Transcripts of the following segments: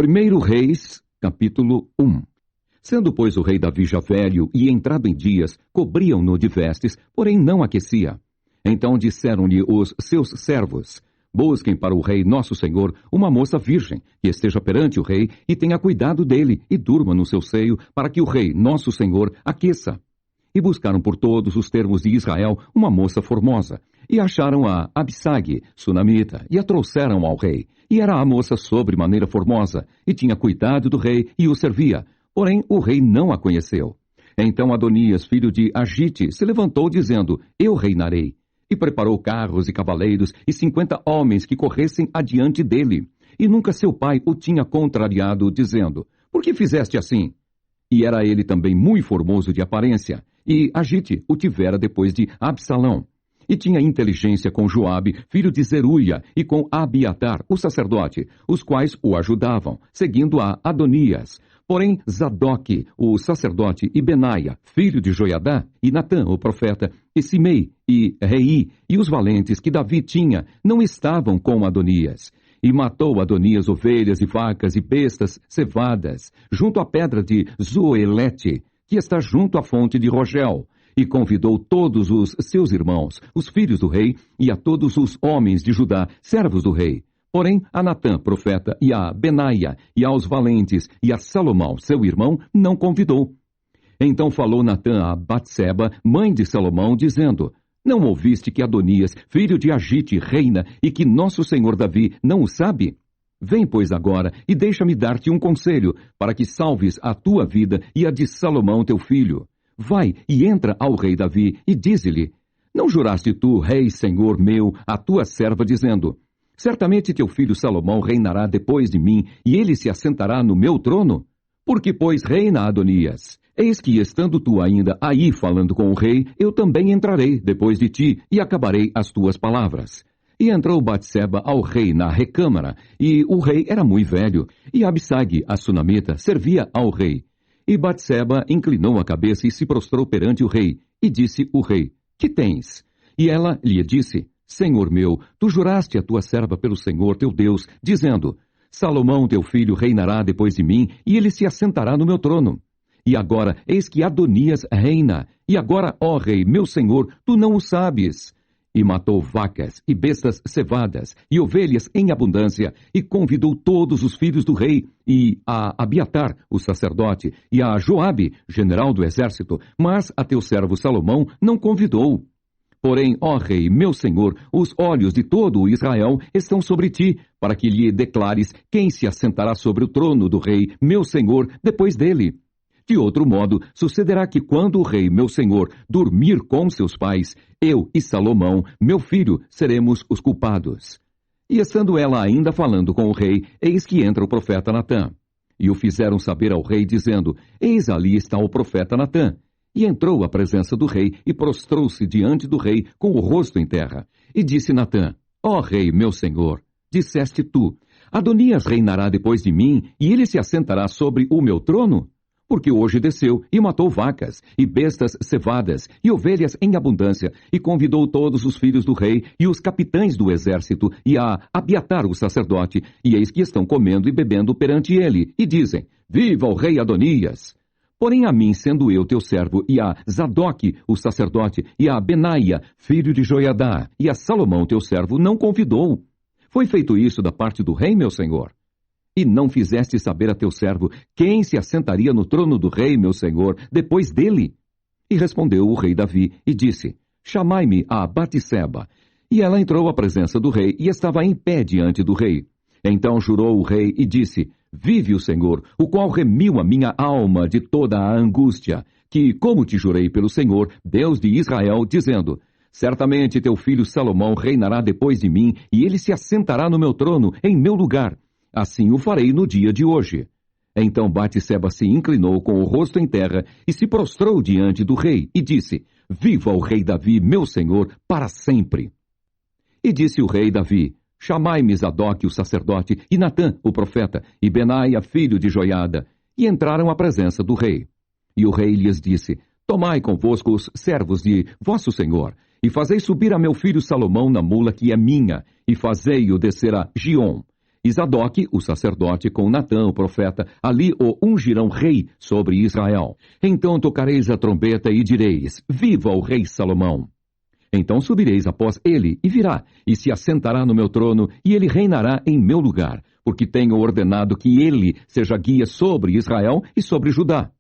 1 Reis, capítulo 1. Sendo, pois, o rei Davi já velho e entrado em dias, cobriam-no de vestes, porém não aquecia. Então disseram-lhe os seus servos: busquem para o rei nosso senhor uma moça virgem, que esteja perante o rei e tenha cuidado dele, e durma no seu seio, para que o rei nosso senhor aqueça. E buscaram por todos os termos de Israel uma moça formosa, e acharam a Abisag, sunamita, e a trouxeram ao rei. E era a moça sobremaneira formosa, e tinha cuidado do rei, e o servia. Porém, o rei não a conheceu. Então Adonias, filho de Agite, se levantou, dizendo: eu reinarei. E preparou carros e cavaleiros, e 50 homens que corressem adiante dele. E nunca seu pai o tinha contrariado, dizendo: por que fizeste assim? E era ele também muito formoso de aparência, e Agite o tivera depois de Absalão. E tinha inteligência com Joabe, filho de Zeruia, e com Abiatar, o sacerdote, os quais o ajudavam, seguindo a Adonias. Porém, Zadoque, o sacerdote, e Benaia, filho de Joiadá, e Natã, o profeta, e Simei, e Rei, e os valentes que Davi tinha, não estavam com Adonias. E matou Adonias ovelhas e vacas e bestas cevadas, junto à pedra de Zoelete, que está junto à fonte de Rogel. E convidou todos os seus irmãos, os filhos do rei, e a todos os homens de Judá, servos do rei. Porém, a Natã, profeta, e a Benaia, e aos valentes, e a Salomão, seu irmão, não convidou. Então falou Natã a Batseba, mãe de Salomão, dizendo: não ouviste que Adonias, filho de Agite, reina, e que nosso senhor Davi não o sabe? Vem, pois, agora, e deixa-me dar-te um conselho, para que salves a tua vida e a de Salomão, teu filho. Vai e entra ao rei Davi, e dize-lhe: não juraste tu, rei, senhor meu, a tua serva, dizendo: certamente teu filho Salomão reinará depois de mim, e ele se assentará no meu trono? Porque, pois, reina Adonias. Eis que, estando tu ainda aí falando com o rei, eu também entrarei depois de ti, e acabarei as tuas palavras. E entrou Batseba ao rei na recâmara, e o rei era muito velho, e Abisag, a sunamita, servia ao rei. E Batseba inclinou a cabeça e se prostrou perante o rei, e disse o rei: que tens? E ela lhe disse: Senhor meu, tu juraste a tua serva pelo Senhor teu Deus, dizendo: Salomão teu filho reinará depois de mim, e ele se assentará no meu trono. E agora, eis que Adonias reina, e agora, ó rei, meu senhor, tu não o sabes. E matou vacas, e bestas cevadas, e ovelhas em abundância, e convidou todos os filhos do rei, e a Abiatar, o sacerdote, e a Joabe, general do exército, mas a teu servo Salomão não convidou. Porém, ó rei, meu senhor, os olhos de todo o Israel estão sobre ti, para que lhe declares quem se assentará sobre o trono do rei, meu senhor, depois dele. De outro modo, sucederá que quando o rei, meu senhor, dormir com seus pais, eu e Salomão, meu filho, seremos os culpados. E estando ela ainda falando com o rei, eis que entra o profeta Natã. E o fizeram saber ao rei, dizendo: eis ali está o profeta Natã. E entrou à presença do rei, e prostrou-se diante do rei, com o rosto em terra. E disse Natã: ó rei, meu senhor, disseste tu: Adonias reinará depois de mim, e ele se assentará sobre o meu trono? Porque hoje desceu e matou vacas, e bestas cevadas, e ovelhas em abundância, e convidou todos os filhos do rei, e os capitães do exército, e a Abiatar o sacerdote, e eis que estão comendo e bebendo perante ele, e dizem: viva o rei Adonias! Porém a mim, sendo eu teu servo, e a Zadoque, o sacerdote, e a Benaia, filho de Joiadá, e a Salomão, teu servo, não convidou. Foi feito isso da parte do rei, meu senhor? E não fizeste saber a teu servo quem se assentaria no trono do rei, meu senhor, depois dele? E respondeu o rei Davi, e disse: chamai-me a Batseba. E ela entrou à presença do rei, e estava em pé diante do rei. Então jurou o rei, e disse: vive o Senhor, o qual remiu a minha alma de toda a angústia, que, como te jurei pelo Senhor, Deus de Israel, dizendo: certamente teu filho Salomão reinará depois de mim, e ele se assentará no meu trono, em meu lugar. Assim o farei no dia de hoje. Então Batseba se inclinou com o rosto em terra, e se prostrou diante do rei, e disse: viva o rei Davi, meu senhor, para sempre. E disse o rei Davi: chamai-me Zadoque o sacerdote, e Natã o profeta, e Benaia filho de Joiada. E entraram à presença do rei. E o rei lhes disse: tomai convosco os servos de vosso senhor, e fazei subir a meu filho Salomão na mula que é minha, e fazei-o descer a Giom. E Zadok, o sacerdote, com Natã, o profeta, ali o ungirão rei sobre Israel. Então tocareis a trombeta e direis: Viva o rei Salomão! Então subireis após ele, e virá, e se assentará no meu trono, e ele reinará em meu lugar, porque tenho ordenado que ele seja guia sobre Israel e sobre Judá.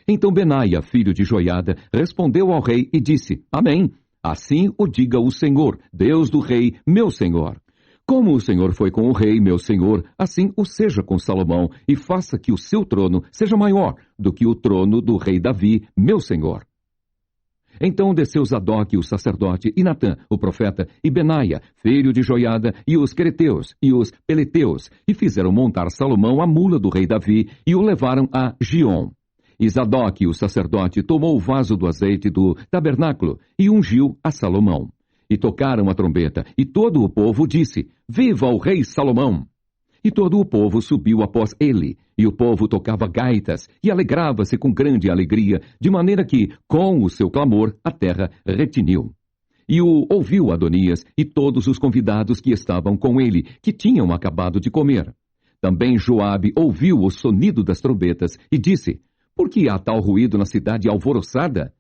Então Benaia, filho de Joiada, respondeu ao rei e disse: Amém. Assim o diga o Senhor, Deus do rei, meu senhor. Como o Senhor foi com o rei, meu senhor, assim o seja com Salomão, e faça que o seu trono seja maior do que o trono do rei Davi, meu senhor. Então desceu Zadok, o sacerdote, e Natã, o profeta, e Benaia, filho de Joiada, e os quereteus, e os peleteus, e fizeram montar Salomão a mula do rei Davi, e o levaram a Giom. E Zadok, o sacerdote, tomou o vaso do azeite do tabernáculo, e ungiu a Salomão. E tocaram a trombeta, e todo o povo disse: Viva o rei Salomão! E todo o povo subiu após ele, e o povo tocava gaitas, e alegrava-se com grande alegria, de maneira que, com o seu clamor, a terra retiniu. E o ouviu Adonias e todos os convidados que estavam com ele, que tinham acabado de comer. Também Joabe ouviu o sonido das trombetas, e disse: Por que há tal ruído na cidade alvoroçada?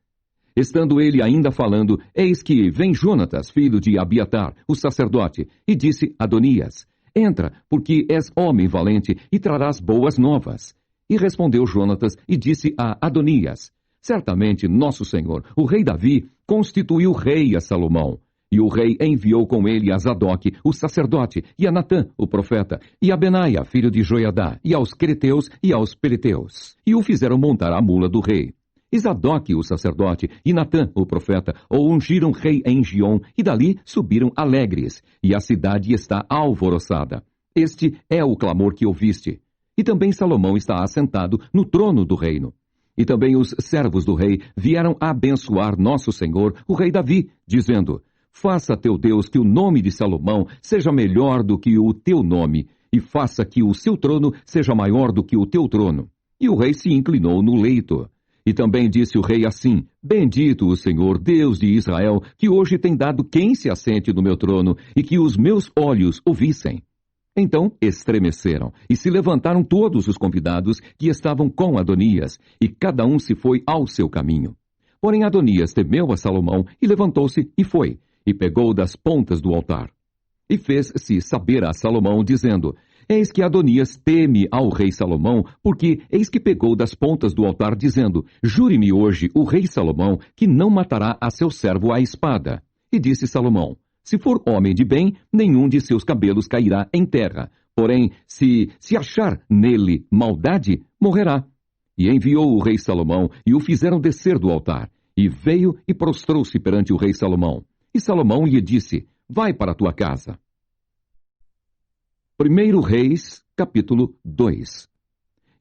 Estando ele ainda falando, eis que vem Jonatas, filho de Abiatar, o sacerdote, e disse a Adonias: Entra, porque és homem valente, e trarás boas novas. E respondeu Jonatas, e disse a Adonias: Certamente nosso senhor, o rei Davi, constituiu rei a Salomão. E o rei enviou com ele a Zadok, o sacerdote, e a Natã, o profeta, e a Benaia, filho de Joiadá, e aos quereteus e aos peleteus. E o fizeram montar a mula do rei. E Zadok, o sacerdote, e Natã, o profeta, o ungiram rei em Giom, e dali subiram alegres, e a cidade está alvoroçada. Este é o clamor que ouviste. E também Salomão está assentado no trono do reino. E também os servos do rei vieram abençoar nosso senhor, o rei Davi, dizendo: Faça teu Deus que o nome de Salomão seja melhor do que o teu nome, e faça que o seu trono seja maior do que o teu trono. E o rei se inclinou no leito. E também disse o rei assim: Bendito o Senhor, Deus de Israel, que hoje tem dado quem se assente no meu trono, e que os meus olhos o vissem. Então estremeceram, e se levantaram todos os convidados que estavam com Adonias, e cada um se foi ao seu caminho. Porém Adonias temeu a Salomão, e levantou-se e foi, e pegou das pontas do altar. E fez-se saber a Salomão, dizendo: Eis que Adonias teme ao rei Salomão, porque eis que pegou das pontas do altar, dizendo: Jure-me hoje o rei Salomão, que não matará a seu servo à espada. E disse Salomão: Se for homem de bem, nenhum de seus cabelos cairá em terra. Porém, se achar nele maldade, morrerá. E enviou o rei Salomão, e o fizeram descer do altar. E veio e prostrou-se perante o rei Salomão. E Salomão lhe disse: Vai para a tua casa. 1 Reis, capítulo 2.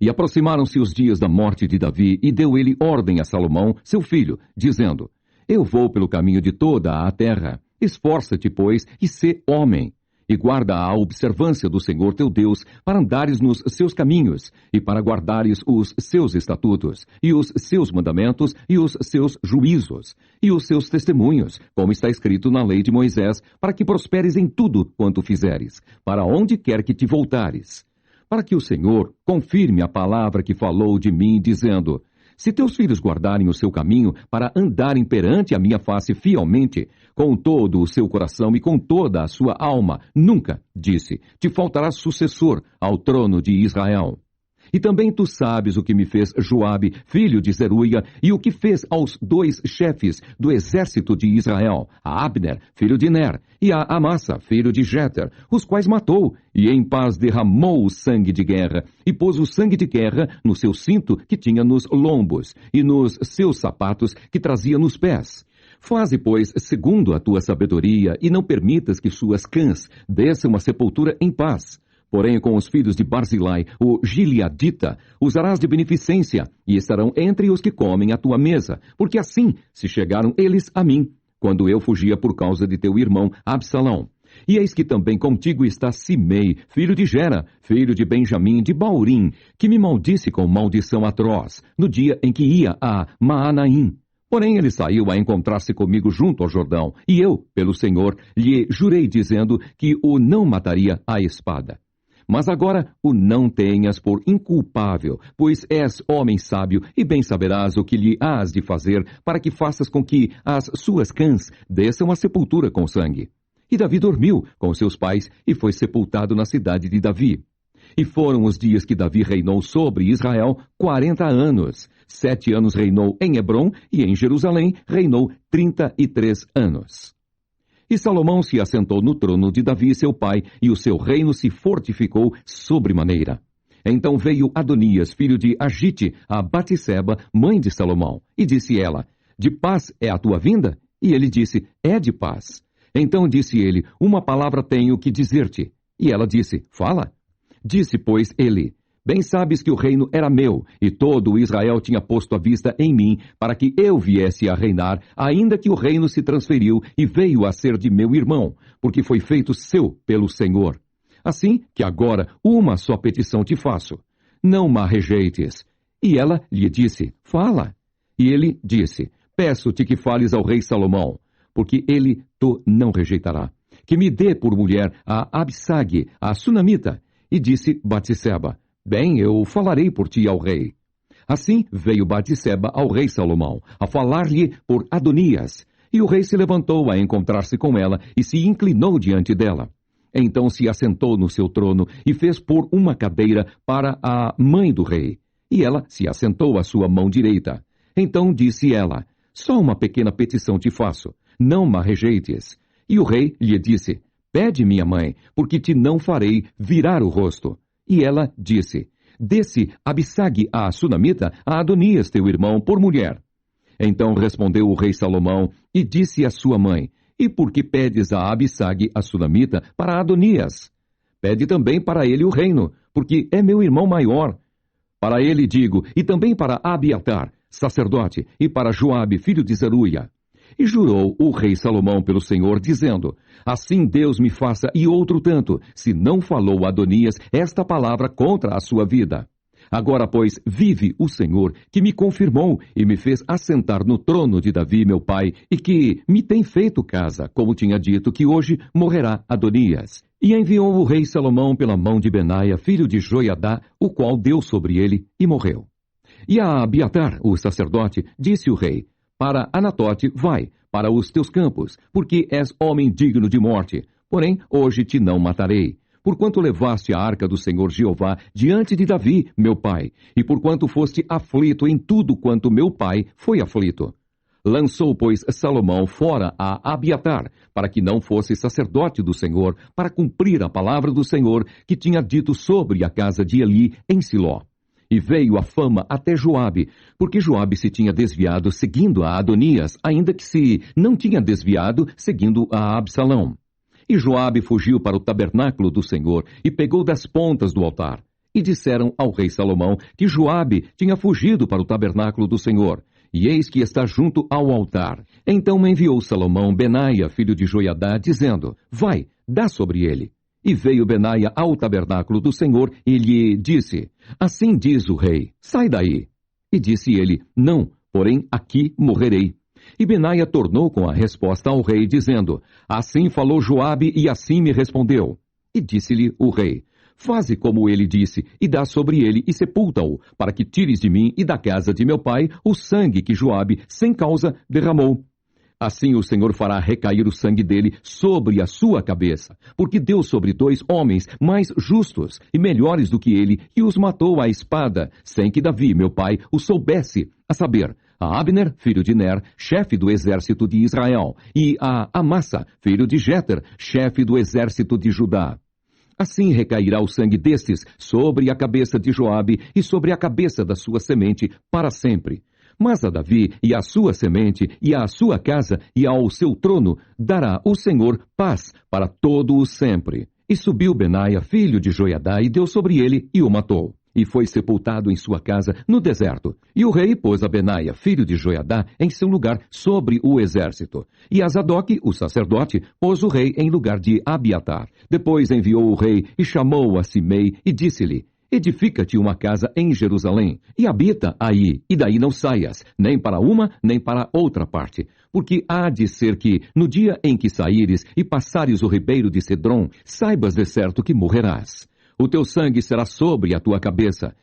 E aproximaram-se os dias da morte de Davi, e deu ele ordem a Salomão, seu filho, dizendo: Eu vou pelo caminho de toda a terra. Esforça-te, pois, e sê homem, e guarda a observância do Senhor teu Deus, para andares nos seus caminhos, e para guardares os seus estatutos, e os seus mandamentos, e os seus juízos, e os seus testemunhos, como está escrito na lei de Moisés, para que prosperes em tudo quanto fizeres, para onde quer que te voltares. Para que o Senhor confirme a palavra que falou de mim, dizendo: Se teus filhos guardarem o seu caminho para andarem perante a minha face fielmente, com todo o seu coração e com toda a sua alma, nunca, disse, te faltará sucessor ao trono de Israel. E também tu sabes o que me fez Joabe, filho de Zeruia, e o que fez aos 2 chefes do exército de Israel, a Abner, filho de Ner, e a Amassa, filho de Jeter, os quais matou, e em paz derramou o sangue de guerra, e pôs o sangue de guerra no seu cinto que tinha nos lombos, e nos seus sapatos que trazia nos pés. Faze, pois, segundo a tua sabedoria, e não permitas que suas cãs desçam a sepultura em paz. Porém, com os filhos de Barzilai, o Gileadita, usarás de beneficência, e estarão entre os que comem a tua mesa, porque assim se chegaram eles a mim, quando eu fugia por causa de teu irmão Absalão. E eis que também contigo está Simei, filho de Gera, filho de Benjamim, de Baurim, que me maldisse com maldição atroz, no dia em que ia a Maanaim. Porém, ele saiu a encontrar-se comigo junto ao Jordão, e eu, pelo Senhor, lhe jurei dizendo que o não mataria à espada. Mas agora o não tenhas por inculpável, pois és homem sábio e bem saberás o que lhe hás de fazer para que faças com que as suas cãs desçam à sepultura com sangue. E Davi dormiu com seus pais e foi sepultado na cidade de Davi. E foram os dias que Davi reinou sobre Israel 40 anos. 7 anos reinou em Hebrom e em Jerusalém reinou 33 anos. E Salomão se assentou no trono de Davi, seu pai, e o seu reino se fortificou sobremaneira. Então veio Adonias, filho de Agite, a Batseba, mãe de Salomão, e disse ela, de paz é a tua vinda? E ele disse, é de paz. Então disse ele, uma palavra tenho que dizer-te. E ela disse, fala. Disse, pois, ele, bem sabes que o reino era meu, e todo o Israel tinha posto a vista em mim, para que eu viesse a reinar, ainda que o reino se transferiu e veio a ser de meu irmão, porque foi feito seu pelo Senhor. Assim que agora uma só petição te faço, não ma rejeites. E ela lhe disse, fala. E ele disse, peço-te que fales ao rei Salomão, porque ele tu não rejeitará, que me dê por mulher a Abisag, a Sunamita. E disse Batseba, bem, eu falarei por ti ao rei. Assim veio Batseba ao rei Salomão, a falar-lhe por Adonias. E o rei se levantou a encontrar-se com ela e se inclinou diante dela. Então se assentou no seu trono e fez pôr uma cadeira para a mãe do rei. E ela se assentou à sua mão direita. Então disse ela, só uma pequena petição te faço, não ma rejeites. E o rei lhe disse, pede, minha mãe, porque te não farei virar o rosto. E ela disse, desse Abisag a Sunamita a Adonias teu irmão por mulher. Então respondeu o rei Salomão e disse à sua mãe, e por que pedes a Abisag a Sunamita para Adonias? Pede também para ele o reino, porque é meu irmão maior. Para ele digo, e também para Abiatar, sacerdote, e para Joabe, filho de Zeruia. E jurou o rei Salomão pelo Senhor, dizendo, assim Deus me faça e outro tanto, se não falou Adonias esta palavra contra a sua vida. Agora, pois, vive o Senhor, que me confirmou e me fez assentar no trono de Davi, meu pai, e que me tem feito casa, como tinha dito que hoje morrerá Adonias. E enviou o rei Salomão pela mão de Benaia, filho de Joiadá, o qual deu sobre ele e morreu. E a Abiatar, o sacerdote, disse o rei, para Anatote, vai, para os teus campos, porque és homem digno de morte. Porém, hoje te não matarei, porquanto levaste a arca do Senhor Jeová diante de Davi, meu pai, e porquanto foste aflito em tudo quanto meu pai foi aflito. Lançou, pois, Salomão fora a Abiatar, para que não fosse sacerdote do Senhor, para cumprir a palavra do Senhor que tinha dito sobre a casa de Eli em Siló. E veio a fama até Joabe, porque Joabe se tinha desviado seguindo a Adonias, ainda que se não tinha desviado seguindo a Absalão. E Joabe fugiu para o tabernáculo do Senhor e pegou das pontas do altar. E disseram ao rei Salomão que Joabe tinha fugido para o tabernáculo do Senhor, e eis que está junto ao altar. Então enviou Salomão Benaia, filho de Joiadá, dizendo, vai, dá sobre ele. E veio Benaia ao tabernáculo do Senhor e lhe disse, assim diz o rei, sai daí. E disse ele, não, porém aqui morrerei. E Benaia tornou com a resposta ao rei, dizendo, assim falou Joabe e assim me respondeu. E disse-lhe o rei, faze como ele disse, e dá sobre ele e sepulta-o, para que tires de mim e da casa de meu pai o sangue que Joabe, sem causa, derramou. Assim o Senhor fará recair o sangue dele sobre a sua cabeça, porque deu sobre 2 homens mais justos e melhores do que ele, e os matou à espada, sem que Davi, meu pai, o soubesse, a saber, a Abner, filho de Ner, chefe do exército de Israel, e a Amassa, filho de Jeter, chefe do exército de Judá. Assim recairá o sangue destes sobre a cabeça de Joabe e sobre a cabeça da sua semente para sempre. Mas a Davi e à sua semente e à sua casa e ao seu trono dará o Senhor paz para todo o sempre. E subiu Benaia, filho de Joiadá, e deu sobre ele e o matou. E foi sepultado em sua casa no deserto. E o rei pôs a Benaia, filho de Joiadá, em seu lugar sobre o exército. E a Zadok, o sacerdote, pôs o rei em lugar de Abiatar. Depois enviou o rei e chamou a Simei e disse-lhe, edifica-te uma casa em Jerusalém, e habita aí, e daí não saias, nem para uma, nem para outra parte. Porque há de ser que, no dia em que saíres e passares o ribeiro de Cedron, saibas de certo que morrerás. o teu sangue será sobre a tua cabeça.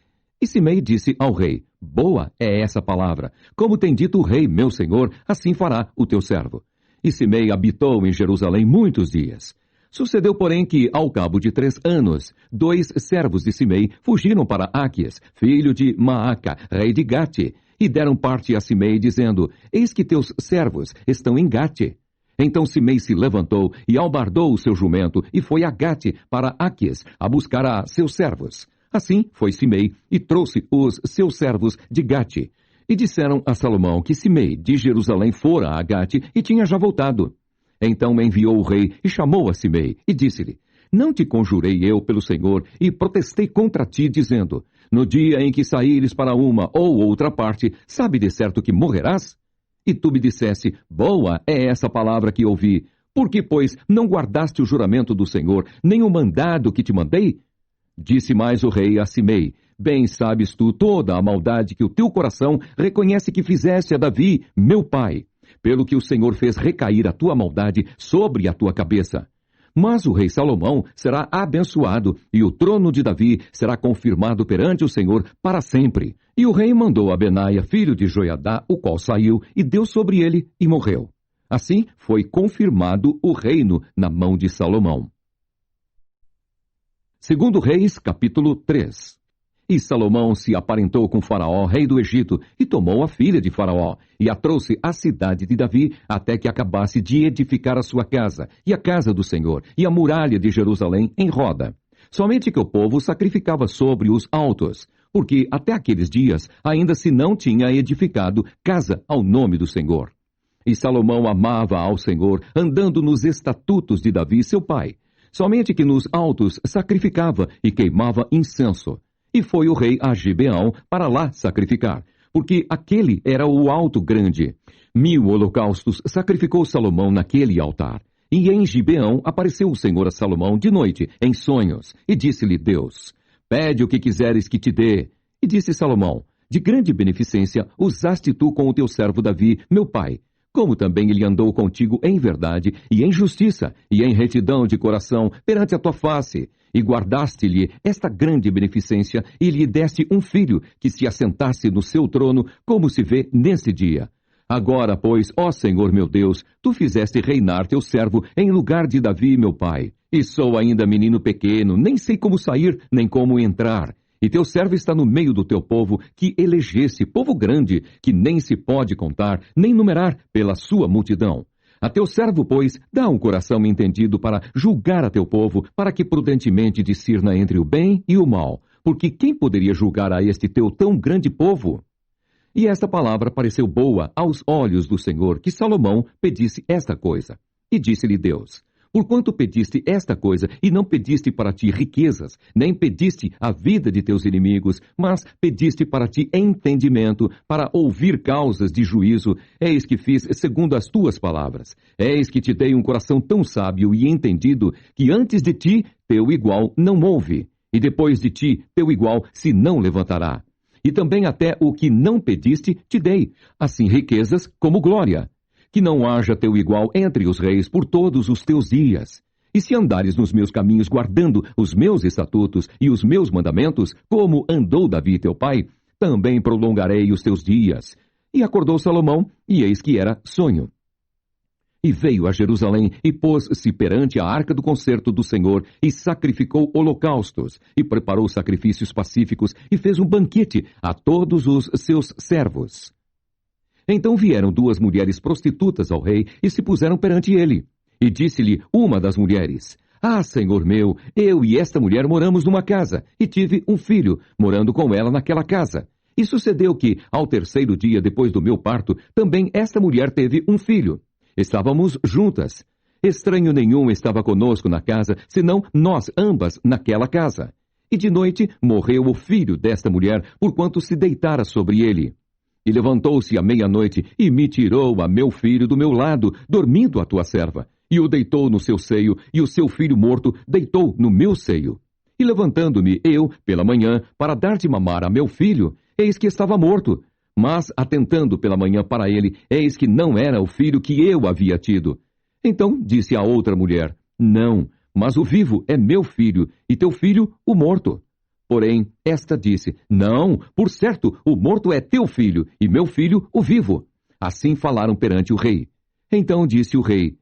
E Simei disse ao rei, boa é essa palavra. Como tem dito o rei, meu senhor, assim fará o teu servo. E Simei habitou em Jerusalém muitos dias. Sucedeu, porém, que, ao cabo de 3 anos, 2 servos de Simei fugiram para Áquias, filho de Maaca, rei de Gate, e deram parte a Simei, dizendo, eis que teus servos estão em Gate. Então Simei se levantou e albardou o seu jumento e foi a Gate para Áquias a buscar a seus servos. Assim foi Simei e trouxe os seus servos de Gate. E disseram a Salomão que Simei de Jerusalém fora a Gate e tinha já voltado. Então enviou o rei e chamou a Simei e disse-lhe, não te conjurei eu pelo Senhor e protestei contra ti, dizendo, no dia em que saíres para uma ou outra parte, sabe de certo que morrerás? E tu me disseste, boa é essa palavra que ouvi. Por que, pois, não guardaste o juramento do Senhor, nem o mandado que te mandei? Disse mais o rei a Simei, bem sabes tu toda a maldade que o teu coração reconhece que fizeste a Davi, meu pai, pelo que o Senhor fez recair a tua maldade sobre a tua cabeça. Mas o rei Salomão será abençoado, e o trono de Davi será confirmado perante o Senhor para sempre. E o rei mandou a Benaia, filho de Joiadá, o qual saiu, e deu sobre ele, e morreu. Assim foi confirmado o reino na mão de Salomão. 2 Reis, capítulo 3. E Salomão se aparentou com Faraó, rei do Egito, e tomou a filha de Faraó, e a trouxe à cidade de Davi, até que acabasse de edificar a sua casa, e a casa do Senhor, e a muralha de Jerusalém em roda. Somente que o povo sacrificava sobre os altos, porque até aqueles dias ainda se não tinha edificado casa ao nome do Senhor. E Salomão amava ao Senhor, andando nos estatutos de Davi, seu pai. Somente que nos altos sacrificava e queimava incenso. E foi o rei a Gibeão para lá sacrificar, porque aquele era o alto grande. 1000 holocaustos sacrificou Salomão naquele altar. E em Gibeão apareceu o Senhor a Salomão de noite, em sonhos, e disse-lhe Deus, pede o que quiseres que te dê. E disse Salomão, de grande beneficência usaste tu com o teu servo Davi, meu pai, como também ele andou contigo em verdade, e em justiça, e em retidão de coração, perante a tua face, e guardaste-lhe esta grande beneficência, e lhe deste um filho, que se assentasse no seu trono, como se vê nesse dia. Agora, pois, ó Senhor meu Deus, tu fizeste reinar teu servo em lugar de Davi, meu pai. E sou ainda menino pequeno, nem sei como sair, nem como entrar. E teu servo está no meio do teu povo, que elegesse, povo grande, que nem se pode contar, nem numerar pela sua multidão. A teu servo, pois, dá um coração entendido para julgar a teu povo, para que prudentemente discirna entre o bem e o mal. Porque quem poderia julgar a este teu tão grande povo? E esta palavra pareceu boa aos olhos do Senhor, que Salomão pedisse esta coisa. E disse-lhe Deus, porquanto pediste esta coisa, e não pediste para ti riquezas, nem pediste a vida de teus inimigos, mas pediste para ti entendimento, para ouvir causas de juízo, eis que fiz segundo as tuas palavras. Eis que te dei um coração tão sábio e entendido, que antes de ti teu igual não houve, e depois de ti teu igual se não levantará. E também até o que não pediste te dei, assim riquezas como glória. Que não haja teu igual entre os reis por todos os teus dias. E se andares nos meus caminhos guardando os meus estatutos e os meus mandamentos, como andou Davi teu pai, também prolongarei os teus dias. E acordou Salomão, e eis que era sonho. E veio a Jerusalém, e pôs-se perante a arca do concerto do Senhor, e sacrificou holocaustos, e preparou sacrifícios pacíficos, e fez um banquete a todos os seus servos. Então vieram 2 mulheres prostitutas ao rei, e se puseram perante ele. E disse-lhe uma das mulheres, ah, senhor meu, eu e esta mulher moramos numa casa, e tive um filho, morando com ela naquela casa. E sucedeu que, ao 3º dia depois do meu parto, também esta mulher teve um filho. Estávamos juntas. Estranho nenhum estava conosco na casa, senão nós ambas naquela casa. E de noite morreu o filho desta mulher, porquanto se deitara sobre ele. E levantou-se à meia-noite, e me tirou a meu filho do meu lado, dormindo a tua serva. E o deitou no seu seio, e o seu filho morto deitou no meu seio. E levantando-me eu, pela manhã, para dar de mamar a meu filho, eis que estava morto. Mas, atentando pela manhã para ele, eis que não era o filho que eu havia tido. Então disse a outra mulher, não, mas o vivo é meu filho, e teu filho, o morto. Porém, esta disse: Não, por certo, o morto é teu filho, e meu filho, o vivo. Assim falaram perante o rei. Então disse o rei: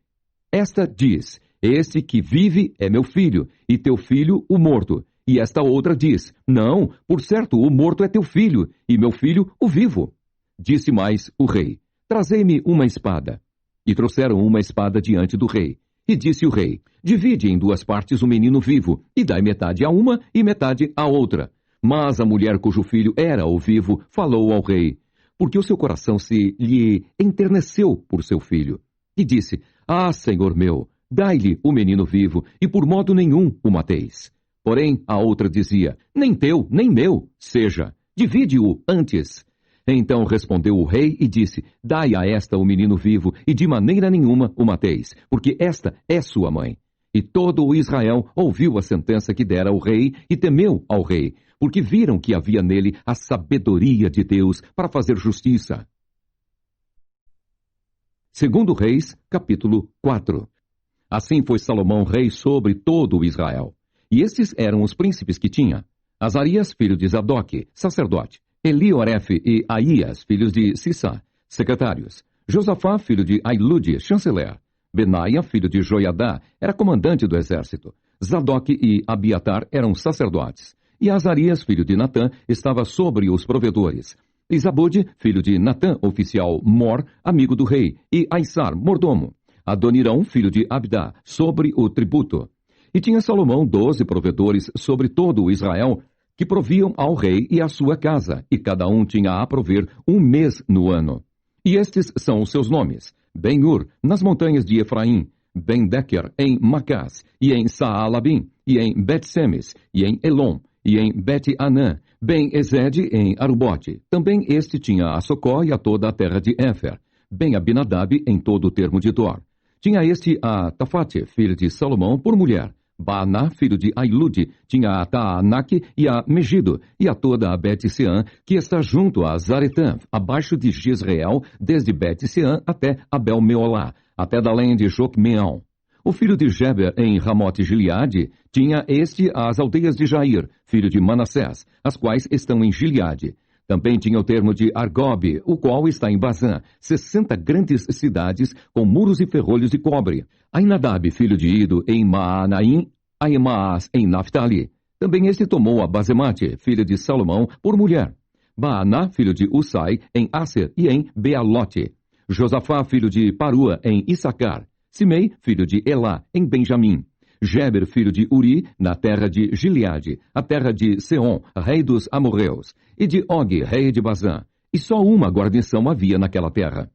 Esta diz: Este que vive é meu filho, e teu filho, o morto. E esta outra diz: Não, por certo, o morto é teu filho, e meu filho, o vivo. Disse mais o rei: Trazei-me uma espada. E trouxeram uma espada diante do rei. E disse o rei: Divide em duas partes o menino vivo, e dai metade a uma e metade à outra. Mas a mulher cujo filho era o vivo falou ao rei, porque o seu coração se lhe enterneceu por seu filho. E disse: Ah, senhor meu, dai-lhe o menino vivo, e por modo nenhum o mateis. Porém, a outra dizia: Nem teu, nem meu, seja, divide-o antes. Então respondeu o rei e disse: Dai a esta o menino vivo, e de maneira nenhuma o mateis, porque esta é sua mãe. E todo o Israel ouviu a sentença que dera o rei e temeu ao rei, porque viram que havia nele a sabedoria de Deus para fazer justiça. 2 Reis, capítulo 4. Assim foi Salomão rei sobre todo o Israel. E estes eram os príncipes que tinha: Azarias, filho de Zadok, sacerdote; Eliorefe e Aías, filhos de Sissa, secretários; Josafá, filho de Ailude, chanceler; Benaia, filho de Joiadá, era comandante do exército; Zadok e Abiatar eram sacerdotes; e Azarias, filho de Natã, estava sobre os provedores; e Zabude, filho de Natã, oficial mor, amigo do rei; e Aissar, mordomo; Adonirão, filho de Abdá, sobre o tributo. E tinha Salomão 12 provedores sobre todo o Israel, que proviam ao rei e à sua casa, e cada um tinha a prover um mês no ano. E estes são os seus nomes: Ben-Ur, nas montanhas de Efraim; Ben-Deker, em Macás, e em Saalabim, e em Bet-Semes, e em Elom, e em Bet-Anã; Ben-Ezed, em Arubote. Também este tinha a Socó e a toda a terra de Éfer; Ben-Abinadab, em todo o termo de Dor. Tinha este a Tafate, filho de Salomão, por mulher. Baaná, filho de Ailude, tinha a Taanaque e a Megido, e a toda a Bet-Seã, que está junto a Zaretã, abaixo de Jezreel, desde Bet-Seã até Abel-Meolá, até da além de Jocmeão. O filho de Geber, em Ramote-Gileade, tinha este as aldeias de Jair, filho de Manassés, as quais estão em Gileade. Também tinha o termo de Argobe, o qual está em Bazã, 60 grandes cidades com muros e ferrolhos de cobre. Ainadab, filho de Ido, em Maanaim, Aimaas, em Naphtali. Também este tomou a Bazemate, filha de Salomão, por mulher. Baaná, filho de Usai, em Aser e em Bealote. Josafá, filho de Parua, em Issacar. Simei, filho de Elá, em Benjamim. Geber, filho de Uri, na terra de Gileade, a terra de Seom, rei dos amorreus, e de Og, rei de Bazã. E só uma guarnição havia naquela terra.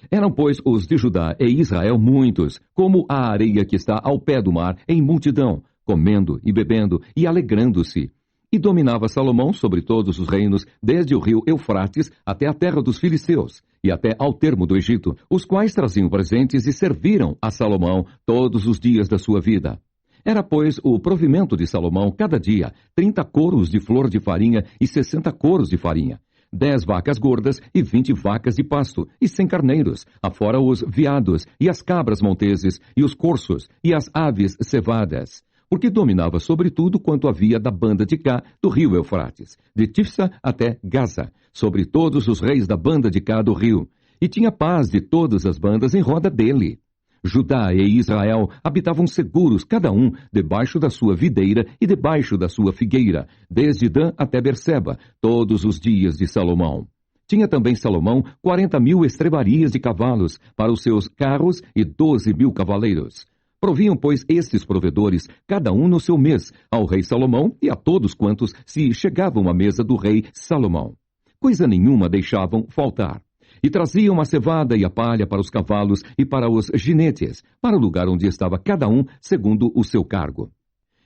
Eram, pois, os de Judá e Israel muitos, como a areia que está ao pé do mar, em multidão, comendo e bebendo e alegrando-se. E dominava Salomão sobre todos os reinos, desde o rio Eufrates até a terra dos filisteus, e até ao termo do Egito, os quais traziam presentes e serviram a Salomão todos os dias da sua vida. Era, pois, o provimento de Salomão cada dia 30 coros de flor de farinha e 60 coros de farinha, 10 vacas gordas e 20 vacas de pasto, e 100 carneiros, afora os veados, e as cabras monteses, e os corços, e as aves cevadas. Porque dominava sobre tudo quanto havia da banda de cá do rio Eufrates, de Tifsa até Gaza, sobre todos os reis da banda de cá do rio, e tinha paz de todas as bandas em roda dele. Judá e Israel habitavam seguros, cada um debaixo da sua videira e debaixo da sua figueira, desde Dan até Berseba, todos os dias de Salomão. Tinha também Salomão 40.000 estrebarias de cavalos para os seus carros e 12.000 cavaleiros. Proviam, pois, estes provedores, cada um no seu mês, ao rei Salomão e a todos quantos se chegavam à mesa do rei Salomão. Coisa nenhuma deixavam faltar. E traziam a cevada e a palha para os cavalos e para os ginetes, para o lugar onde estava cada um, segundo o seu cargo.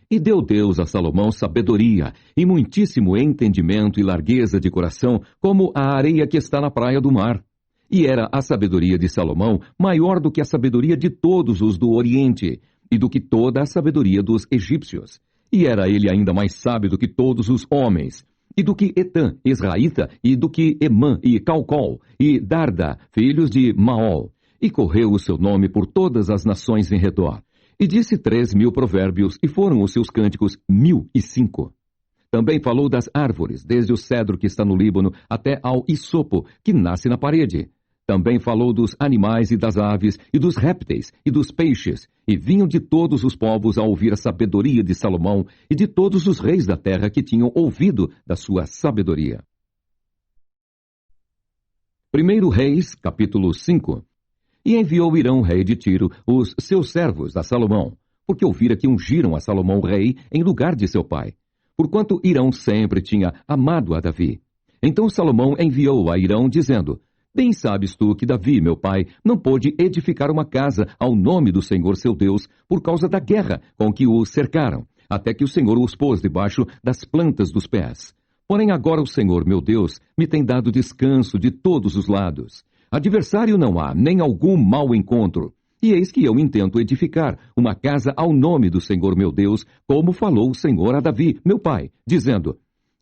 E deu Deus a Salomão sabedoria, e muitíssimo entendimento e largueza de coração, como a areia que está na praia do mar. E era a sabedoria de Salomão maior do que a sabedoria de todos os do Oriente, e do que toda a sabedoria dos egípcios. E era ele ainda mais sábio do que todos os homens, e do que Etã, Israíta, e do que Emã e Calcol, e Darda, filhos de Maol. E correu o seu nome por todas as nações em redor. E disse 3.000 provérbios, e foram os seus cânticos 1.005. Também falou das árvores, desde o cedro que está no Líbano até ao isopo, que nasce na parede. Também falou dos animais e das aves, e dos répteis e dos peixes, e vinham de todos os povos a ouvir a sabedoria de Salomão, e de todos os reis da terra que tinham ouvido da sua sabedoria. 1 Reis, capítulo 5. E enviou Hirão, rei de Tiro, os seus servos a Salomão, porque ouvira que ungiram a Salomão rei em lugar de seu pai, porquanto Hirão sempre tinha amado a Davi. Então Salomão enviou a Hirão, dizendo: Bem sabes tu que Davi, meu pai, não pôde edificar uma casa ao nome do Senhor seu Deus, por causa da guerra com que o cercaram, até que o Senhor os pôs debaixo das plantas dos pés. Porém agora o Senhor, meu Deus, me tem dado descanso de todos os lados. Adversário não há, nem algum mau encontro. E eis que eu intento edificar uma casa ao nome do Senhor meu Deus, como falou o Senhor a Davi, meu pai, dizendo: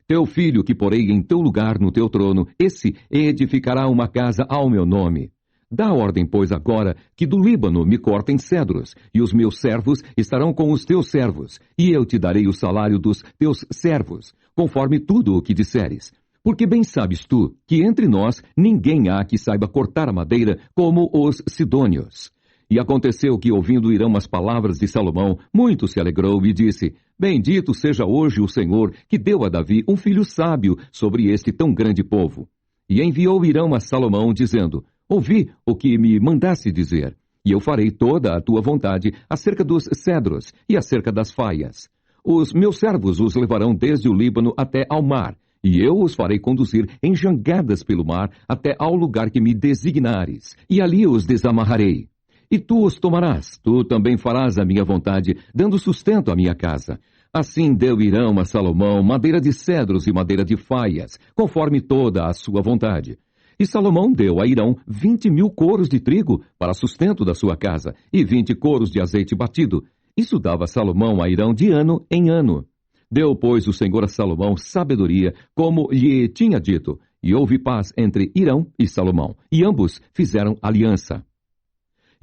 Teu filho que porei em teu lugar no teu trono, esse edificará uma casa ao meu nome. Dá ordem, pois, agora, que do Líbano me cortem cedros, e os meus servos estarão com os teus servos, e eu te darei o salário dos teus servos, conforme tudo o que disseres. Porque bem sabes tu que entre nós ninguém há que saiba cortar a madeira como os sidônios. E aconteceu que, ouvindo Hirão as palavras de Salomão, muito se alegrou e disse: Bendito seja hoje o Senhor, que deu a Davi um filho sábio sobre este tão grande povo. E enviou Hirão a Salomão, dizendo: Ouvi o que me mandaste dizer, e eu farei toda a tua vontade acerca dos cedros e acerca das faias. Os meus servos os levarão desde o Líbano até ao mar, e eu os farei conduzir em jangadas pelo mar até ao lugar que me designares, e ali os desamarrarei. E tu os tomarás, tu também farás a minha vontade, dando sustento à minha casa. Assim deu Hirão a Salomão madeira de cedros e madeira de faias, conforme toda a sua vontade. E Salomão deu a Hirão 20.000 coros de trigo para sustento da sua casa, e 20 coros de azeite batido. Isso dava Salomão a Hirão de ano em ano. Deu, pois, o Senhor a Salomão sabedoria, como lhe tinha dito, e houve paz entre Hirão e Salomão, e ambos fizeram aliança.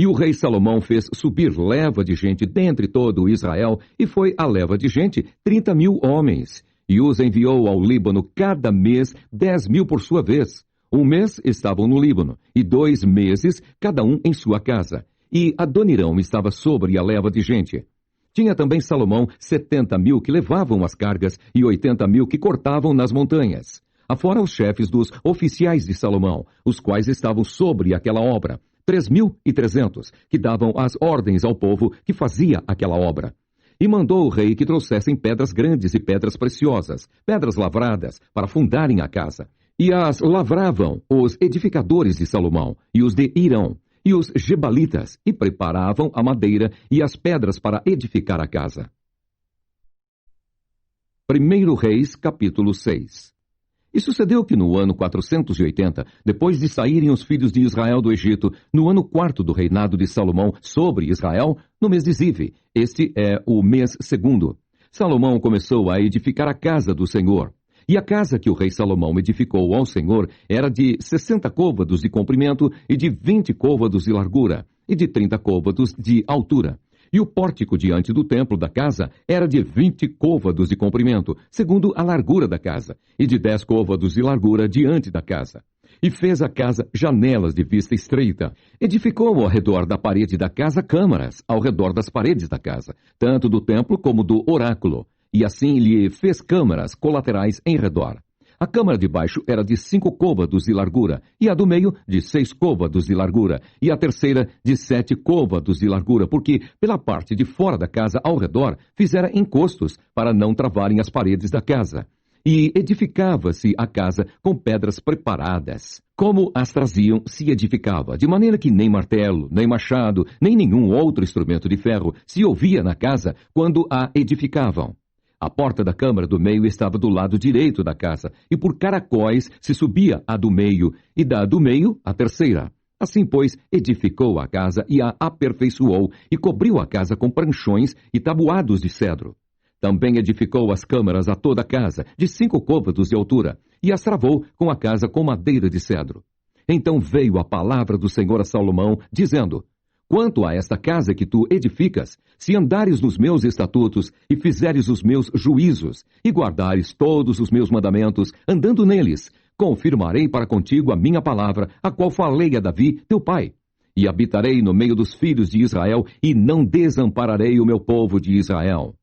E o rei Salomão fez subir leva de gente dentre todo o Israel, e foi a leva de gente 30.000 homens, e os enviou ao Líbano cada mês 10.000 por sua vez. Um mês estavam no Líbano, e 2 meses cada um em sua casa. E Adonirão estava sobre a leva de gente. Tinha também Salomão 70.000 que levavam as cargas, e 80.000 que cortavam nas montanhas. Afora os chefes dos oficiais de Salomão, os quais estavam sobre aquela obra, 3.300, que davam as ordens ao povo que fazia aquela obra. E mandou o rei que trouxessem pedras grandes e pedras preciosas, pedras lavradas, para fundarem a casa. E as lavravam os edificadores de Salomão, e os de Hirão, e os gebalitas, e preparavam a madeira e as pedras para edificar a casa. 1 Reis, capítulo 6. E sucedeu que no ano 480, depois de saírem os filhos de Israel do Egito, no ano 4º do reinado de Salomão sobre Israel, no mês de Zive, este é o mês 2º, Salomão começou a edificar a casa do Senhor. E a casa que o rei Salomão edificou ao Senhor era de 60 côvados de comprimento e de 20 côvados de largura, e de 30 côvados de altura. E o pórtico diante do templo da casa era de 20 côvados de comprimento, segundo a largura da casa, e de 10 côvados de largura diante da casa. E fez a casa janelas de vista estreita. Edificou ao redor da parede da casa câmaras, ao redor das paredes da casa, tanto do templo como do oráculo. E assim lhe fez câmaras colaterais em redor. A câmara de baixo era de 5 côvados de largura, e a do meio de 6 côvados de largura, e a terceira de 7 côvados de largura, porque pela parte de fora da casa ao redor fizera encostos para não travarem as paredes da casa. E edificava-se a casa com pedras preparadas. Como as traziam, se edificava, de maneira que nem martelo, nem machado, nem nenhum outro instrumento de ferro se ouvia na casa quando a edificavam. A porta da câmara do meio estava do lado direito da casa, e por caracóis se subia a do meio, e da do meio a terceira. Assim, pois, edificou a casa e a aperfeiçoou, e cobriu a casa com pranchões e tabuados de cedro. Também edificou as câmaras a toda a casa, de 5 côvados de altura, e as travou com a casa com madeira de cedro. Então veio a palavra do Senhor a Salomão, dizendo: Quanto a esta casa que tu edificas, se andares nos meus estatutos e fizeres os meus juízos, e guardares todos os meus mandamentos, andando neles, confirmarei para contigo a minha palavra, a qual falei a Davi, teu pai. E habitarei no meio dos filhos de Israel, e não desampararei o meu povo de Israel.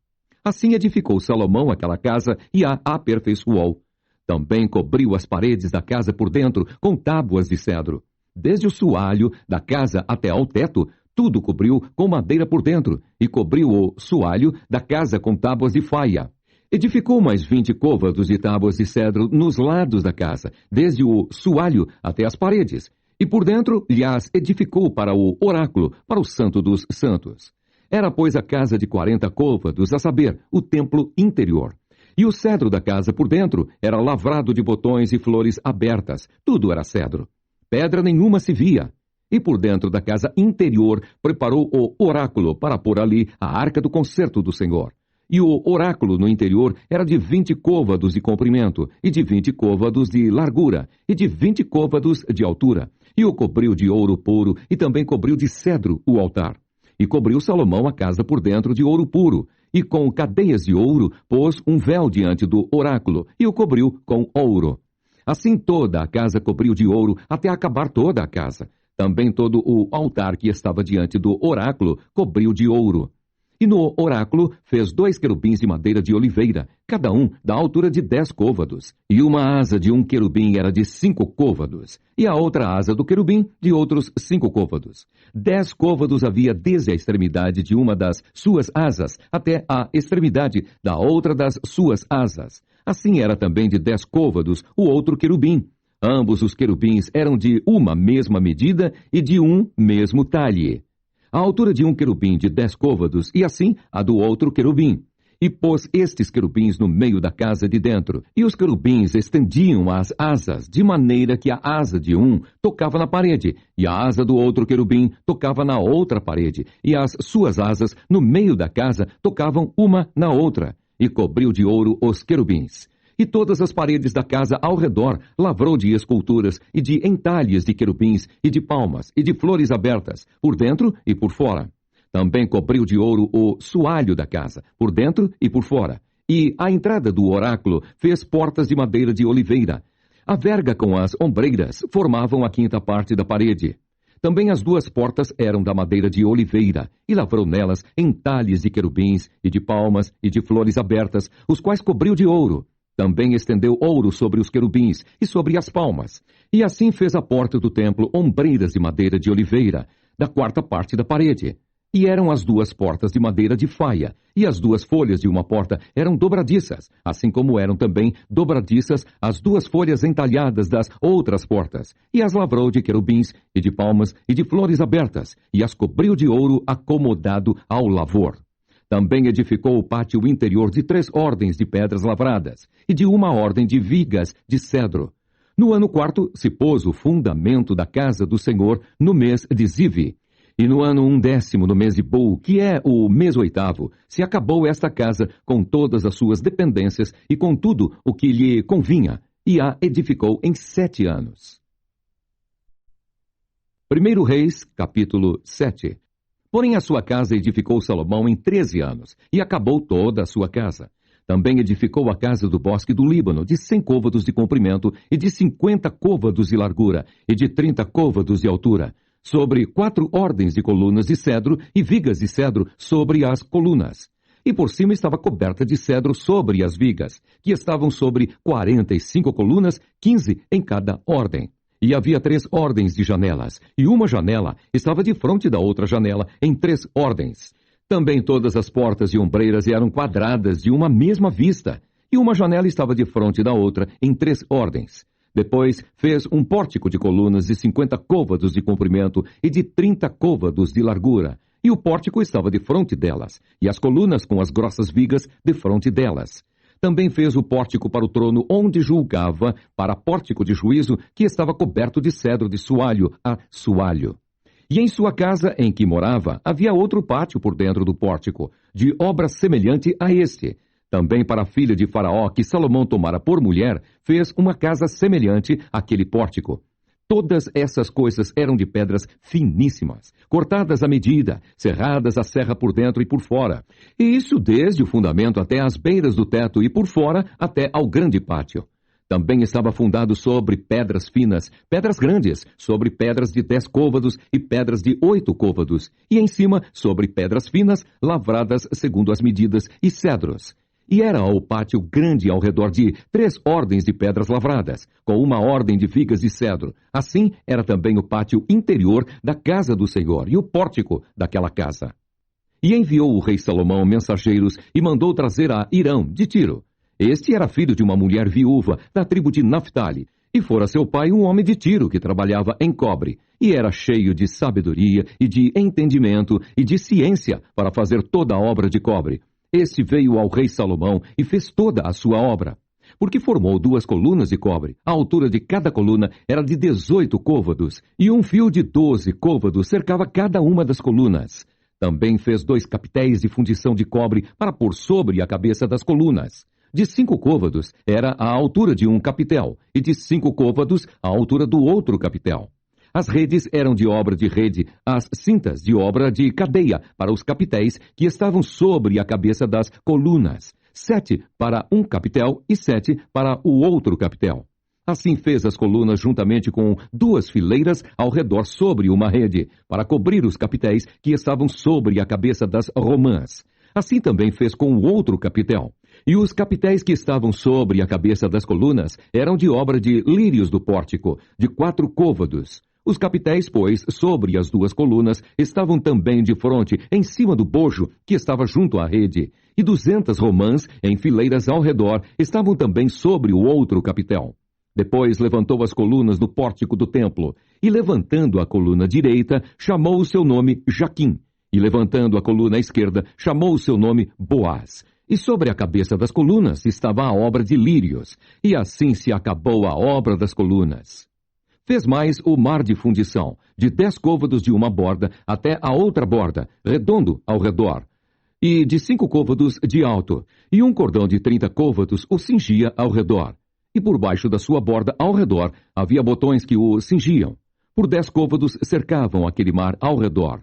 Assim edificou Salomão aquela casa e a aperfeiçoou. Também cobriu as paredes da casa por dentro com tábuas de cedro. Desde o soalho da casa até ao teto, tudo cobriu com madeira por dentro, e cobriu o soalho da casa com tábuas de faia. Edificou mais 20 côvados de tábuas de cedro nos lados da casa, desde o soalho até as paredes, e por dentro lhas edificou para o oráculo, para o santo dos santos. Era, pois, a casa de 40 côvados, a saber, o templo interior. E o cedro da casa por dentro era lavrado de botões e flores abertas, tudo era cedro. Pedra nenhuma se via. E por dentro da casa interior preparou o oráculo para pôr ali a arca do concerto do Senhor. E o oráculo no interior era de 20 côvados de comprimento, e de 20 côvados de largura, e de 20 côvados de altura. E o cobriu de ouro puro, e também cobriu de cedro o altar. E cobriu Salomão a casa por dentro de ouro puro, e com cadeias de ouro pôs um véu diante do oráculo, e o cobriu com ouro. Assim toda a casa cobriu de ouro, até acabar toda a casa. Também todo o altar que estava diante do oráculo cobriu de ouro. E no oráculo fez 2 querubins de madeira de oliveira, cada um da altura de 10 côvados. E uma asa de um querubim era de 5 côvados, e a outra asa do querubim de outros 5 côvados. 10 côvados havia desde a extremidade de uma das suas asas até a extremidade da outra das suas asas. Assim era também de 10 côvados o outro querubim. Ambos os querubins eram de uma mesma medida e de um mesmo talhe. A altura de um querubim de 10 côvados, e assim a do outro querubim. E pôs estes querubins no meio da casa de dentro. E os querubins estendiam as asas, de maneira que a asa de um tocava na parede, e a asa do outro querubim tocava na outra parede, e as suas asas, no meio da casa, tocavam uma na outra. E cobriu de ouro os querubins. E todas as paredes da casa ao redor lavrou de esculturas e de entalhes de querubins e de palmas e de flores abertas, por dentro e por fora. Também cobriu de ouro o soalho da casa, por dentro e por fora. E à entrada do oráculo fez portas de madeira de oliveira. A verga com as ombreiras formavam a 5ª parte da parede. Também as 2 portas eram da madeira de oliveira, e lavrou nelas entalhes de querubins, e de palmas, e de flores abertas, os quais cobriu de ouro. Também estendeu ouro sobre os querubins, e sobre as palmas. E assim fez a porta do templo ombreiras de madeira de oliveira, da 4ª parte da parede. E eram as 2 portas de madeira de faia, e as 2 folhas de uma porta eram dobradiças, assim como eram também dobradiças as 2 folhas entalhadas das outras portas. E as lavrou de querubins, e de palmas, e de flores abertas, e as cobriu de ouro acomodado ao lavor. Também edificou o pátio interior de 3 ordens de pedras lavradas, e de uma ordem de vigas de cedro. No ano 4º se pôs o fundamento da casa do Senhor no mês de Zive. E no ano 11º, no mês de Bul, que é o mês 8º, se acabou esta casa com todas as suas dependências e com tudo o que lhe convinha, e a edificou em 7 anos. 1 Reis, capítulo 7. Porém a sua casa edificou Salomão em 13 anos, e acabou toda a sua casa. Também edificou a casa do bosque do Líbano, de 100 côvados de comprimento, e de 50 côvados de largura, e de 30 côvados de altura, sobre 4 ordens de colunas de cedro e vigas de cedro sobre as colunas. E por cima estava coberta de cedro sobre as vigas, que estavam sobre 45 colunas, 15 em cada ordem. E havia 3 ordens de janelas, e uma janela estava de frente da outra janela, em 3 ordens. Também todas as portas e ombreiras eram quadradas de uma mesma vista, e uma janela estava de frente da outra, em 3 ordens. Depois fez um pórtico de colunas de 50 côvados de comprimento e de 30 côvados de largura, e o pórtico estava de frente delas, e as colunas com as grossas vigas de frente delas. Também fez o pórtico para o trono onde julgava, para pórtico de juízo, que estava coberto de cedro de soalho a soalho. E em sua casa em que morava, havia outro pátio por dentro do pórtico, de obra semelhante a este. Também para a filha de Faraó, que Salomão tomara por mulher, fez uma casa semelhante àquele pórtico. Todas essas coisas eram de pedras finíssimas, cortadas à medida, serradas à serra por dentro e por fora. E isso desde o fundamento até as beiras do teto e por fora até ao grande pátio. Também estava fundado sobre pedras finas, pedras grandes, sobre pedras de 10 côvados e pedras de 8 côvados, e em cima sobre pedras finas, lavradas segundo as medidas, e cedros. E era o pátio grande ao redor de 3 ordens de pedras lavradas, com uma ordem de vigas de cedro. Assim era também o pátio interior da casa do Senhor e o pórtico daquela casa. E enviou o rei Salomão mensageiros e mandou trazer a Irão, de Tiro. Este era filho de uma mulher viúva da tribo de Naphtali, e fora seu pai um homem de Tiro que trabalhava em cobre, e era cheio de sabedoria e de entendimento e de ciência para fazer toda a obra de cobre. Este veio ao rei Salomão e fez toda a sua obra, porque formou 2 colunas de cobre. A altura de cada coluna era de 18 côvados, e um fio de 12 côvados cercava cada uma das colunas. Também fez 2 capitéis de fundição de cobre para pôr sobre a cabeça das colunas. De 5 côvados era a altura de um capitel, e de 5 côvados a altura do outro capitel. As redes eram de obra de rede, as cintas de obra de cadeia para os capitéis que estavam sobre a cabeça das colunas, 7 para um capitel e 7 para o outro capitel. Assim fez as colunas juntamente com 2 fileiras ao redor sobre uma rede, para cobrir os capitéis que estavam sobre a cabeça das romãs. Assim também fez com o outro capitel. E os capitéis que estavam sobre a cabeça das colunas eram de obra de lírios do pórtico, de 4 côvados. Os capitéis, pois, sobre as 2 colunas, estavam também de fronte, em cima do bojo, que estava junto à rede. E 200 romãs, em fileiras ao redor, estavam também sobre o outro capitel. Depois levantou as colunas do pórtico do templo, e levantando a coluna direita, chamou o seu nome Jaquim, e levantando a coluna esquerda, chamou o seu nome Boaz. E sobre a cabeça das colunas estava a obra de lírios, e assim se acabou a obra das colunas. Fez mais o mar de fundição, de 10 côvados de uma borda até a outra borda, redondo ao redor, e de 5 côvados de alto, e um cordão de 30 côvados o cingia ao redor. E por baixo da sua borda ao redor havia botões que o cingiam. Por 10 côvados cercavam aquele mar ao redor.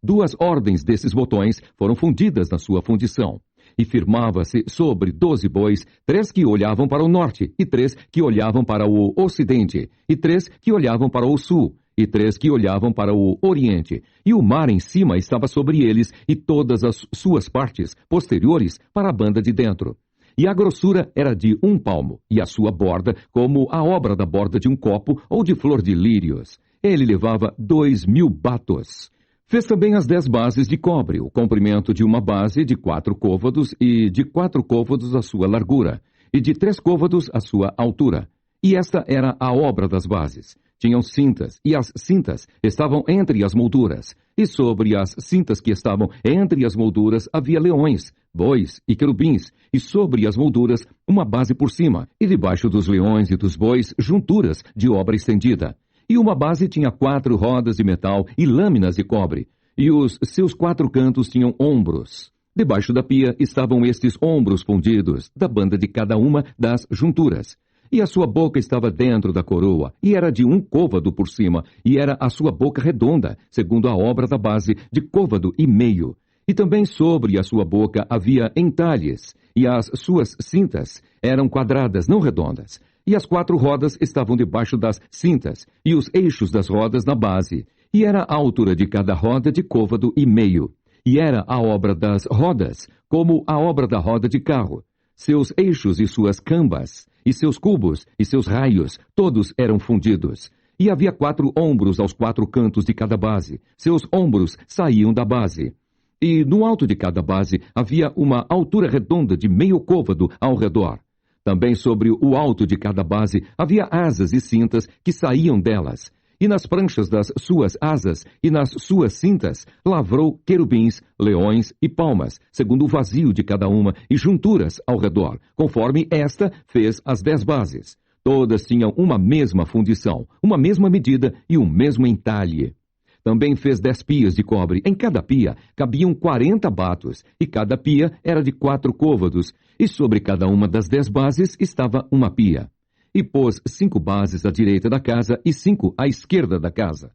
2 ordens desses botões foram fundidas na sua fundição. E firmava-se sobre 12 bois, 3 que olhavam para o norte, e 3 que olhavam para o ocidente, e 3 que olhavam para o sul, e 3 que olhavam para o oriente. E o mar em cima estava sobre eles, e todas as suas partes posteriores para a banda de dentro. E a grossura era de 1 palmo, e a sua borda como a obra da borda de um copo ou de flor de lírios. Ele levava 2.000 batos. Fez também as 10 bases de cobre, o comprimento de uma base de 4 côvados e de 4 côvados a sua largura, e de 3 côvados a sua altura. E esta era a obra das bases. Tinham cintas, e as cintas estavam entre as molduras. E sobre as cintas que estavam entre as molduras havia leões, bois e querubins, e sobre as molduras uma base por cima, e debaixo dos leões e dos bois junturas de obra estendida. E uma base tinha 4 rodas de metal e lâminas de cobre, e os seus 4 cantos tinham ombros. Debaixo da pia estavam estes ombros fundidos, da banda de cada uma das junturas. E a sua boca estava dentro da coroa, e era de 1 côvado por cima, e era a sua boca redonda, segundo a obra da base, de côvado e meio. E também sobre a sua boca havia entalhes, e as suas cintas eram quadradas, não redondas. E as 4 rodas estavam debaixo das cintas, e os eixos das rodas na base. E era a altura de cada roda de côvado e meio. E era a obra das rodas, como a obra da roda de carro. Seus eixos e suas cambas, e seus cubos, e seus raios, todos eram fundidos. E havia 4 ombros aos 4 cantos de cada base. Seus ombros saíam da base. E no alto de cada base havia uma altura redonda de meio côvado ao redor. Também sobre o alto de cada base havia asas e cintas que saíam delas. E nas pranchas das suas asas e nas suas cintas lavrou querubins, leões e palmas, segundo o vazio de cada uma, e junturas ao redor, conforme esta fez as 10 bases. Todas tinham uma mesma fundição, uma mesma medida e um mesmo entalhe. Também fez 10 pias de cobre. Em cada pia cabiam 40 batos, e cada pia era de 4 côvados, e sobre cada uma das 10 bases estava uma pia. e pôs 5 bases à direita da casa e 5 à esquerda da casa.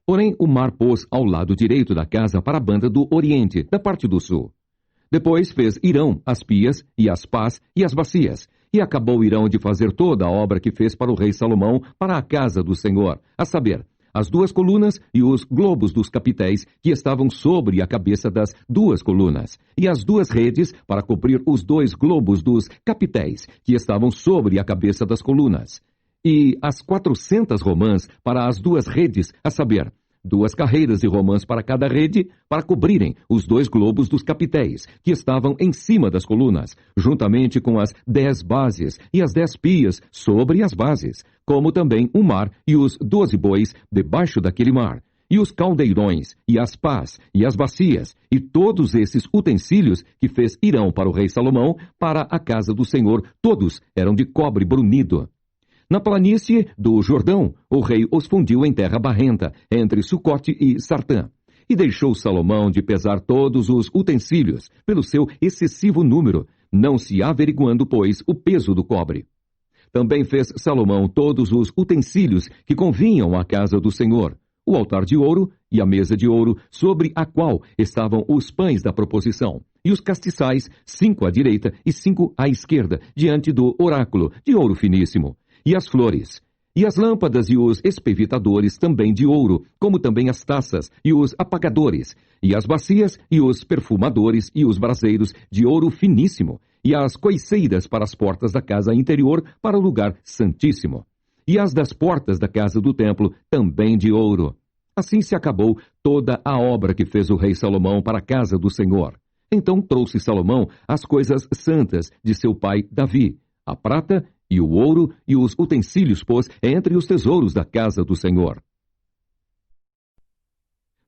Porém, o mar pôs ao lado direito da casa para a banda do oriente, da parte do sul. Depois fez Hirão as pias, e as pás, e as bacias, e acabou Hirão de fazer toda a obra que fez para o rei Salomão para a casa do Senhor, a saber, as 2 colunas e os globos dos capitéis que estavam sobre a cabeça das 2 colunas, e as 2 redes para cobrir os 2 globos dos capitéis que estavam sobre a cabeça das colunas, e as 400 romãs para as 2 redes, a saber, 2 carreiras de romãs para cada rede, para cobrirem os 2 globos dos capitéis, que estavam em cima das colunas, juntamente com as 10 bases e as 10 pias sobre as bases, como também o mar e os 12 bois debaixo daquele mar, e os caldeirões, e as pás, e as bacias, e todos esses utensílios que fez Hirão para o rei Salomão, para a casa do Senhor, todos eram de cobre brunido. Na planície do Jordão, o rei os fundiu em terra barrenta, entre Sucote e Sartã. E deixou Salomão de pesar todos os utensílios, pelo seu excessivo número, não se averiguando, pois, o peso do cobre. Também fez Salomão todos os utensílios que convinham à casa do Senhor, o altar de ouro e a mesa de ouro, sobre a qual estavam os pães da proposição, e os castiçais, 5 à direita e 5 à esquerda, diante do oráculo, de ouro finíssimo, e as flores, e as lâmpadas e os espevitadores também de ouro, como também as taças e os apagadores, e as bacias e os perfumadores e os braseiros de ouro finíssimo, e as coiceiras para as portas da casa interior para o lugar santíssimo, e as das portas da casa do templo também de ouro. Assim se acabou toda a obra que fez o rei Salomão para a casa do Senhor. Então trouxe Salomão as coisas santas de seu pai Davi, a prata e o ouro e os utensílios pôs entre os tesouros da casa do Senhor.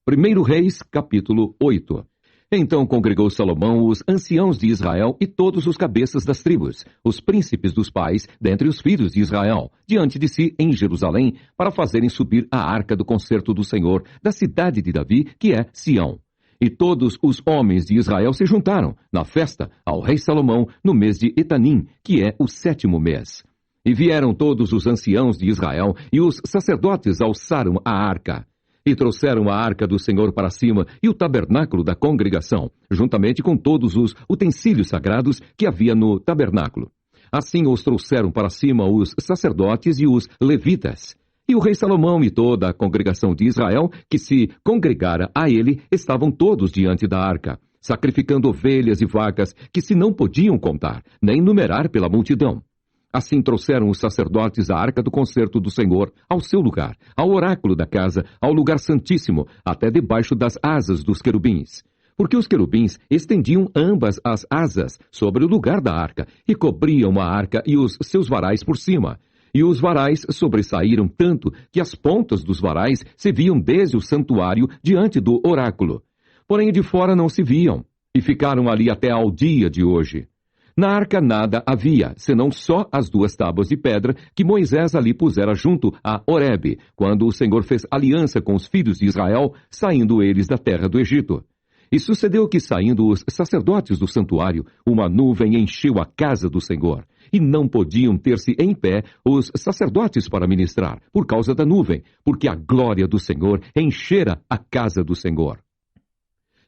1 Reis, capítulo 8. Então congregou Salomão os anciãos de Israel e todos os cabeças das tribos, os príncipes dos pais, dentre os filhos de Israel, diante de si em Jerusalém, para fazerem subir a arca do concerto do Senhor, da cidade de Davi, que é Sião. E todos os homens de Israel se juntaram, na festa, ao rei Salomão, no mês de Etanim, que é o 7º mês. E vieram todos os anciãos de Israel, e os sacerdotes alçaram a arca. E trouxeram a arca do Senhor para cima, e o tabernáculo da congregação, juntamente com todos os utensílios sagrados que havia no tabernáculo. Assim os trouxeram para cima os sacerdotes e os levitas. E o rei Salomão e toda a congregação de Israel, que se congregara a ele, estavam todos diante da arca, sacrificando ovelhas e vacas que se não podiam contar, nem numerar pela multidão. Assim trouxeram os sacerdotes a arca do concerto do Senhor ao seu lugar, ao oráculo da casa, ao lugar santíssimo, até debaixo das asas dos querubins. Porque os querubins estendiam ambas as asas sobre o lugar da arca, e cobriam a arca e os seus varais por cima. E os varais sobressaíram tanto que as pontas dos varais se viam desde o santuário diante do oráculo. Porém de fora não se viam, e ficaram ali até ao dia de hoje. Na arca nada havia, senão só as 2 tábuas de pedra que Moisés ali pusera junto a Horebe, quando o Senhor fez aliança com os filhos de Israel, saindo eles da terra do Egito. E sucedeu que, saindo os sacerdotes do santuário, uma nuvem encheu a casa do Senhor, e não podiam ter-se em pé os sacerdotes para ministrar, por causa da nuvem, porque a glória do Senhor enchera a casa do Senhor.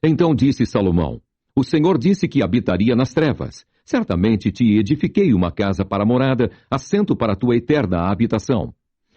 Então disse Salomão: O Senhor disse que habitaria nas trevas. Certamente te edifiquei uma casa para morada, assento para tua eterna habitação.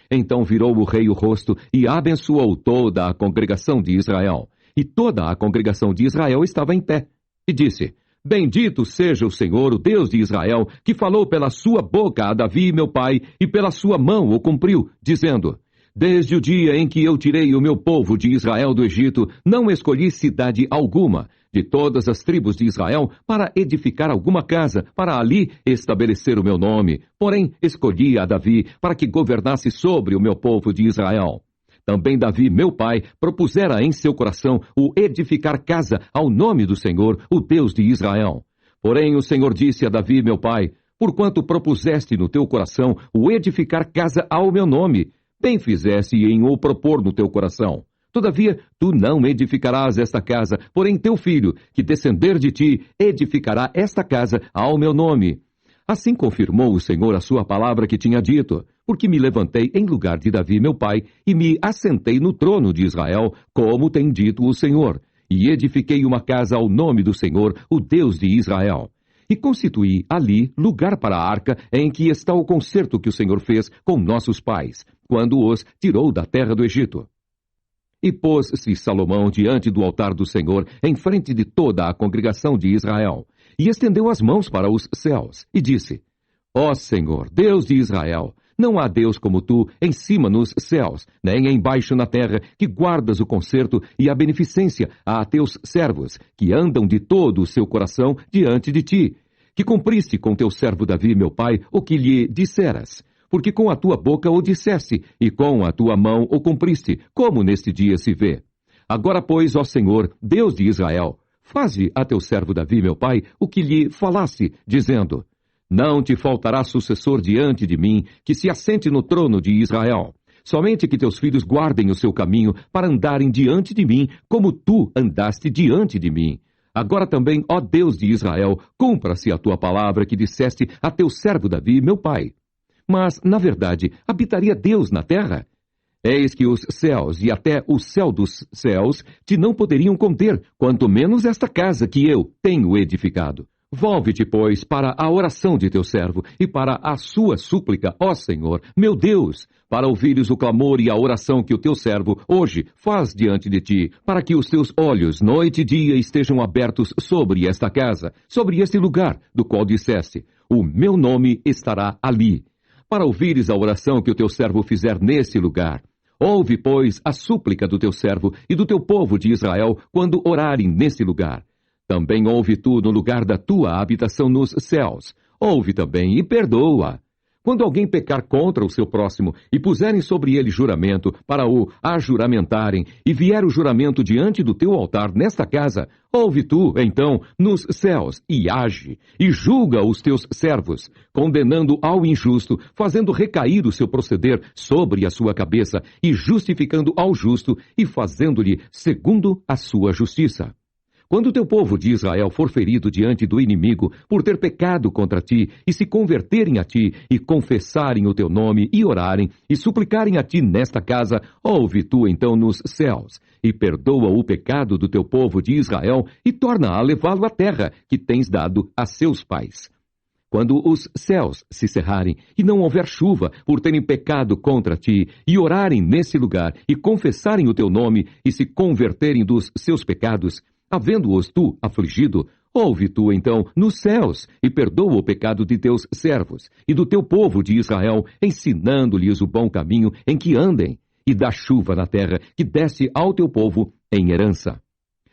Então virou o rei o rosto e abençoou toda a congregação de Israel. E toda a congregação de Israel estava em pé. E disse: Bendito seja o Senhor, o Deus de Israel, que falou pela sua boca a Davi, meu pai, e pela sua mão o cumpriu, dizendo: Desde o dia em que eu tirei o meu povo de Israel do Egito, não escolhi cidade alguma, de todas as tribos de Israel, para edificar alguma casa, para ali estabelecer o meu nome. Porém, escolhi a Davi, para que governasse sobre o meu povo de Israel. Também Davi, meu pai, propusera em seu coração o edificar casa ao nome do Senhor, o Deus de Israel. Porém o Senhor disse a Davi, meu pai: Porquanto propuseste no teu coração o edificar casa ao meu nome, bem fizeste em o propor no teu coração. Todavia, tu não edificarás esta casa, porém teu filho, que descender de ti, edificará esta casa ao meu nome. Assim confirmou o Senhor a sua palavra que tinha dito, porque me levantei em lugar de Davi meu pai, e me assentei no trono de Israel, como tem dito o Senhor, e edifiquei uma casa ao nome do Senhor, o Deus de Israel. E constituí ali lugar para a arca, em que está o concerto que o Senhor fez com nossos pais, quando os tirou da terra do Egito. E pôs-se Salomão diante do altar do Senhor, em frente de toda a congregação de Israel, e estendeu as mãos para os céus, e disse: Ó Senhor, Deus de Israel, não há Deus como tu em cima nos céus, nem embaixo na terra, que guardas o conserto e a beneficência a teus servos, que andam de todo o seu coração diante de ti, que cumpriste com teu servo Davi, meu pai, o que lhe disseras. Porque com a tua boca o disseste, e com a tua mão o cumpriste, como neste dia se vê. Agora, pois, ó Senhor, Deus de Israel, faze a teu servo Davi, meu pai, o que lhe falaste, dizendo: Não te faltará sucessor diante de mim, que se assente no trono de Israel. Somente que teus filhos guardem o seu caminho para andarem diante de mim, como tu andaste diante de mim. Agora também, ó Deus de Israel, cumpra-se a tua palavra que disseste a teu servo Davi, meu pai. Mas, na verdade, habitaria Deus na terra? Eis que os céus e até o céu dos céus te não poderiam conter, quanto menos esta casa que eu tenho edificado. Volve-te, pois, para a oração de teu servo e para a sua súplica, ó Senhor, meu Deus, para ouvires o clamor e a oração que o teu servo hoje faz diante de ti, para que os teus olhos, noite e dia, estejam abertos sobre esta casa, sobre este lugar, do qual disseste: O meu nome estará ali. Para ouvires a oração que o teu servo fizer nesse lugar. Ouve, pois, a súplica do teu servo e do teu povo de Israel quando orarem nesse lugar. Também ouve tu no lugar da tua habitação nos céus. Ouve também e perdoa. Quando alguém pecar contra o seu próximo e puserem sobre ele juramento para o ajuramentarem, e vier o juramento diante do teu altar nesta casa, ouve tu, então, nos céus, e age, e julga os teus servos, condenando ao injusto, fazendo recair o seu proceder sobre a sua cabeça, e justificando ao justo, e fazendo-lhe segundo a sua justiça. Quando o teu povo de Israel for ferido diante do inimigo por ter pecado contra ti, e se converterem a ti, e confessarem o teu nome, e orarem, e suplicarem a ti nesta casa, ouve tu então nos céus, e perdoa o pecado do teu povo de Israel, e torna a levá-lo à terra que tens dado a seus pais. Quando os céus se cerrarem, e não houver chuva por terem pecado contra ti, e orarem nesse lugar, e confessarem o teu nome, e se converterem dos seus pecados, havendo-os tu afligido, ouve tu então nos céus, e perdoa o pecado de teus servos, e do teu povo de Israel, ensinando-lhes o bom caminho em que andem, e dá chuva na terra, que desce ao teu povo em herança.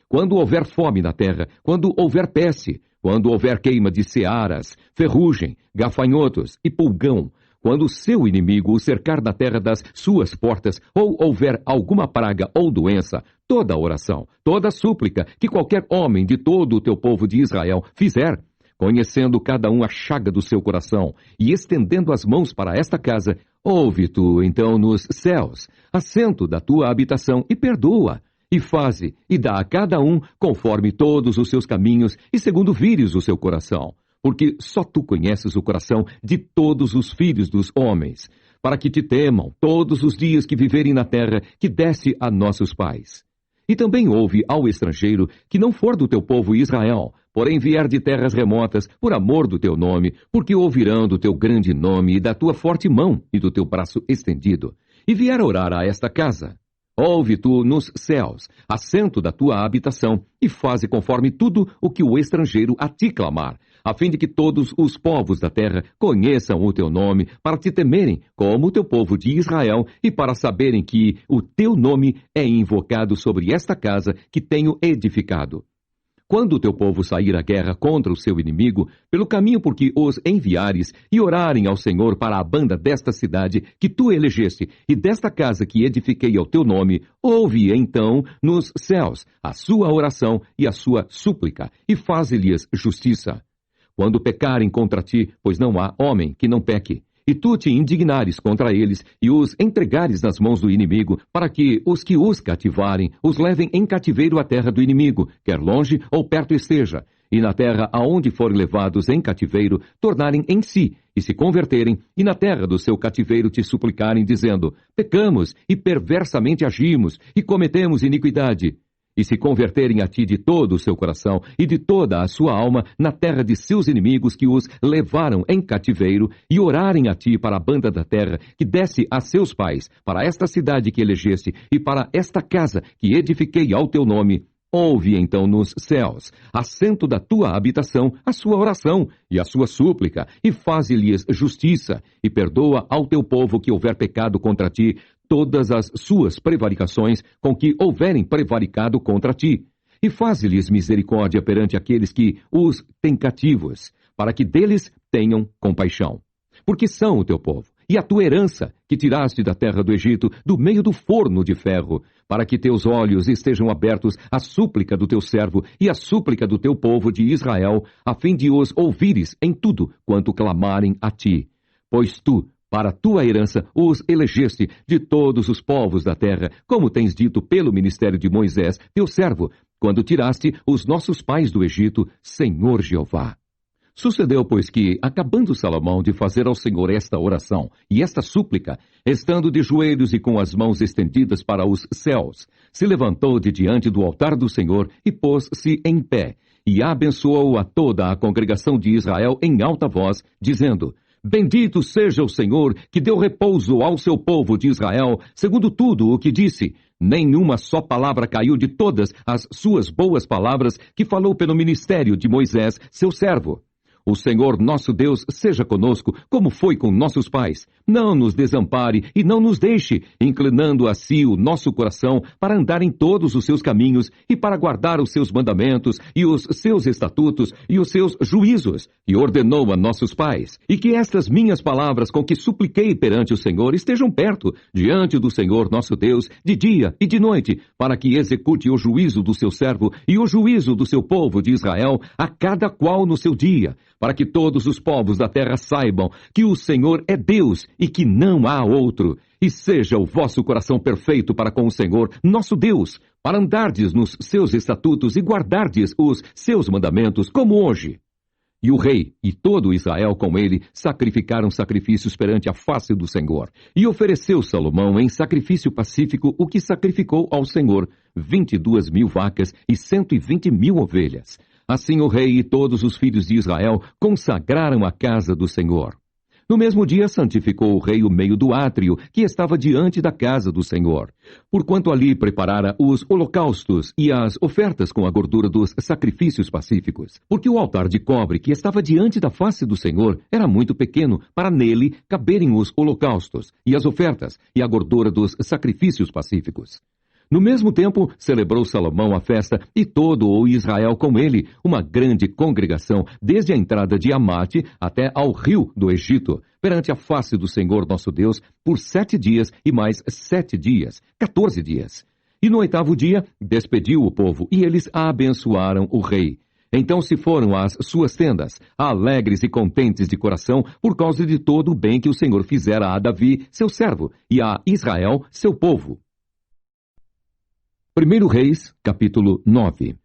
Quando houver fome na terra, quando houver peste, quando houver queima de searas, ferrugem, gafanhotos e pulgão, quando o seu inimigo o cercar na terra das suas portas, ou houver alguma praga ou doença, toda oração, toda súplica que qualquer homem de todo o teu povo de Israel fizer, conhecendo cada um a chaga do seu coração, e estendendo as mãos para esta casa, ouve tu, então, nos céus, assento da tua habitação, e perdoa, e faze, e dá a cada um conforme todos os seus caminhos, e segundo vires o seu coração. Porque só tu conheces o coração de todos os filhos dos homens, para que te temam todos os dias que viverem na terra que deste a nossos pais. E também ouve ao estrangeiro que não for do teu povo Israel, porém vier de terras remotas, por amor do teu nome, porque ouvirão do teu grande nome e da tua forte mão e do teu braço estendido, e vier orar a esta casa. Ouve tu nos céus, assento da tua habitação, e faze conforme tudo o que o estrangeiro a ti clamar, a fim de que todos os povos da terra conheçam o teu nome, para te temerem, como o teu povo de Israel, e para saberem que o teu nome é invocado sobre esta casa que tenho edificado. Quando o teu povo sair à guerra contra o seu inimigo, pelo caminho por que os enviares, e orarem ao Senhor para a banda desta cidade que tu elegeste, e desta casa que edifiquei ao teu nome, ouve então nos céus a sua oração e a sua súplica, e faze-lhes justiça. Quando pecarem contra ti, pois não há homem que não peque, e tu te indignares contra eles, e os entregares nas mãos do inimigo, para que os cativarem, os levem em cativeiro à terra do inimigo, quer longe ou perto esteja, e na terra aonde forem levados em cativeiro, tornarem em si, e se converterem, e na terra do seu cativeiro te suplicarem, dizendo: pecamos, e perversamente agimos, e cometemos iniquidade, e se converterem a ti de todo o seu coração e de toda a sua alma na terra de seus inimigos que os levaram em cativeiro, e orarem a ti para a banda da terra que desce a seus pais, para esta cidade que elegeste, e para esta casa que edifiquei ao teu nome, ouve então nos céus, assento da tua habitação, a sua oração e a sua súplica, e faze-lhes justiça, e perdoa ao teu povo que houver pecado contra ti, todas as suas prevaricações com que houverem prevaricado contra ti, e faze-lhes misericórdia perante aqueles que os têm cativos, para que deles tenham compaixão. Porque são o teu povo, e a tua herança, que tiraste da terra do Egito, do meio do forno de ferro, para que teus olhos estejam abertos à súplica do teu servo e à súplica do teu povo de Israel, a fim de os ouvires em tudo quanto clamarem a ti. Pois tu, para a tua herança, os elegeste de todos os povos da terra, como tens dito pelo ministério de Moisés, teu servo, quando tiraste os nossos pais do Egito, Senhor Jeová. Sucedeu, pois, que, acabando Salomão de fazer ao Senhor esta oração e esta súplica, estando de joelhos e com as mãos estendidas para os céus, se levantou de diante do altar do Senhor e pôs-se em pé, e abençoou a toda a congregação de Israel em alta voz, dizendo: Bendito seja o Senhor, que deu repouso ao seu povo de Israel, segundo tudo o que disse. Nenhuma só palavra caiu de todas as suas boas palavras que falou pelo ministério de Moisés, seu servo. O Senhor nosso Deus seja conosco, como foi com nossos pais. Não nos desampare e não nos deixe, inclinando a si o nosso coração para andar em todos os seus caminhos e para guardar os seus mandamentos e os seus estatutos e os seus juízos, que ordenou a nossos pais. E que estas minhas palavras com que supliquei perante o Senhor estejam perto, diante do Senhor nosso Deus, de dia e de noite, para que execute o juízo do seu servo e o juízo do seu povo de Israel, a cada qual no seu dia, para que todos os povos da terra saibam que o Senhor é Deus e que não há outro, e seja o vosso coração perfeito para com o Senhor, nosso Deus, para andardes nos seus estatutos e guardardes os seus mandamentos, como hoje. E o rei e todo Israel com ele sacrificaram sacrifícios perante a face do Senhor. E ofereceu Salomão em sacrifício pacífico o que sacrificou ao Senhor, 22.000 vacas e 120.000 ovelhas. Assim o rei e todos os filhos de Israel consagraram a casa do Senhor. No mesmo dia santificou o rei o meio do átrio, que estava diante da casa do Senhor, porquanto ali preparara os holocaustos e as ofertas com a gordura dos sacrifícios pacíficos. Porque o altar de cobre que estava diante da face do Senhor era muito pequeno, para nele caberem os holocaustos e as ofertas e a gordura dos sacrifícios pacíficos. No mesmo tempo, celebrou Salomão a festa, e todo o Israel com ele, uma grande congregação, desde a entrada de Amate até ao rio do Egito, perante a face do Senhor nosso Deus, por 7 dias e mais 7 dias, 14 dias. E no 8º dia, despediu o povo, e eles abençoaram o rei. Então se foram às suas tendas, alegres e contentes de coração, por causa de todo o bem que o Senhor fizera a Davi, seu servo, e a Israel, seu povo. 1 Reis, capítulo 9.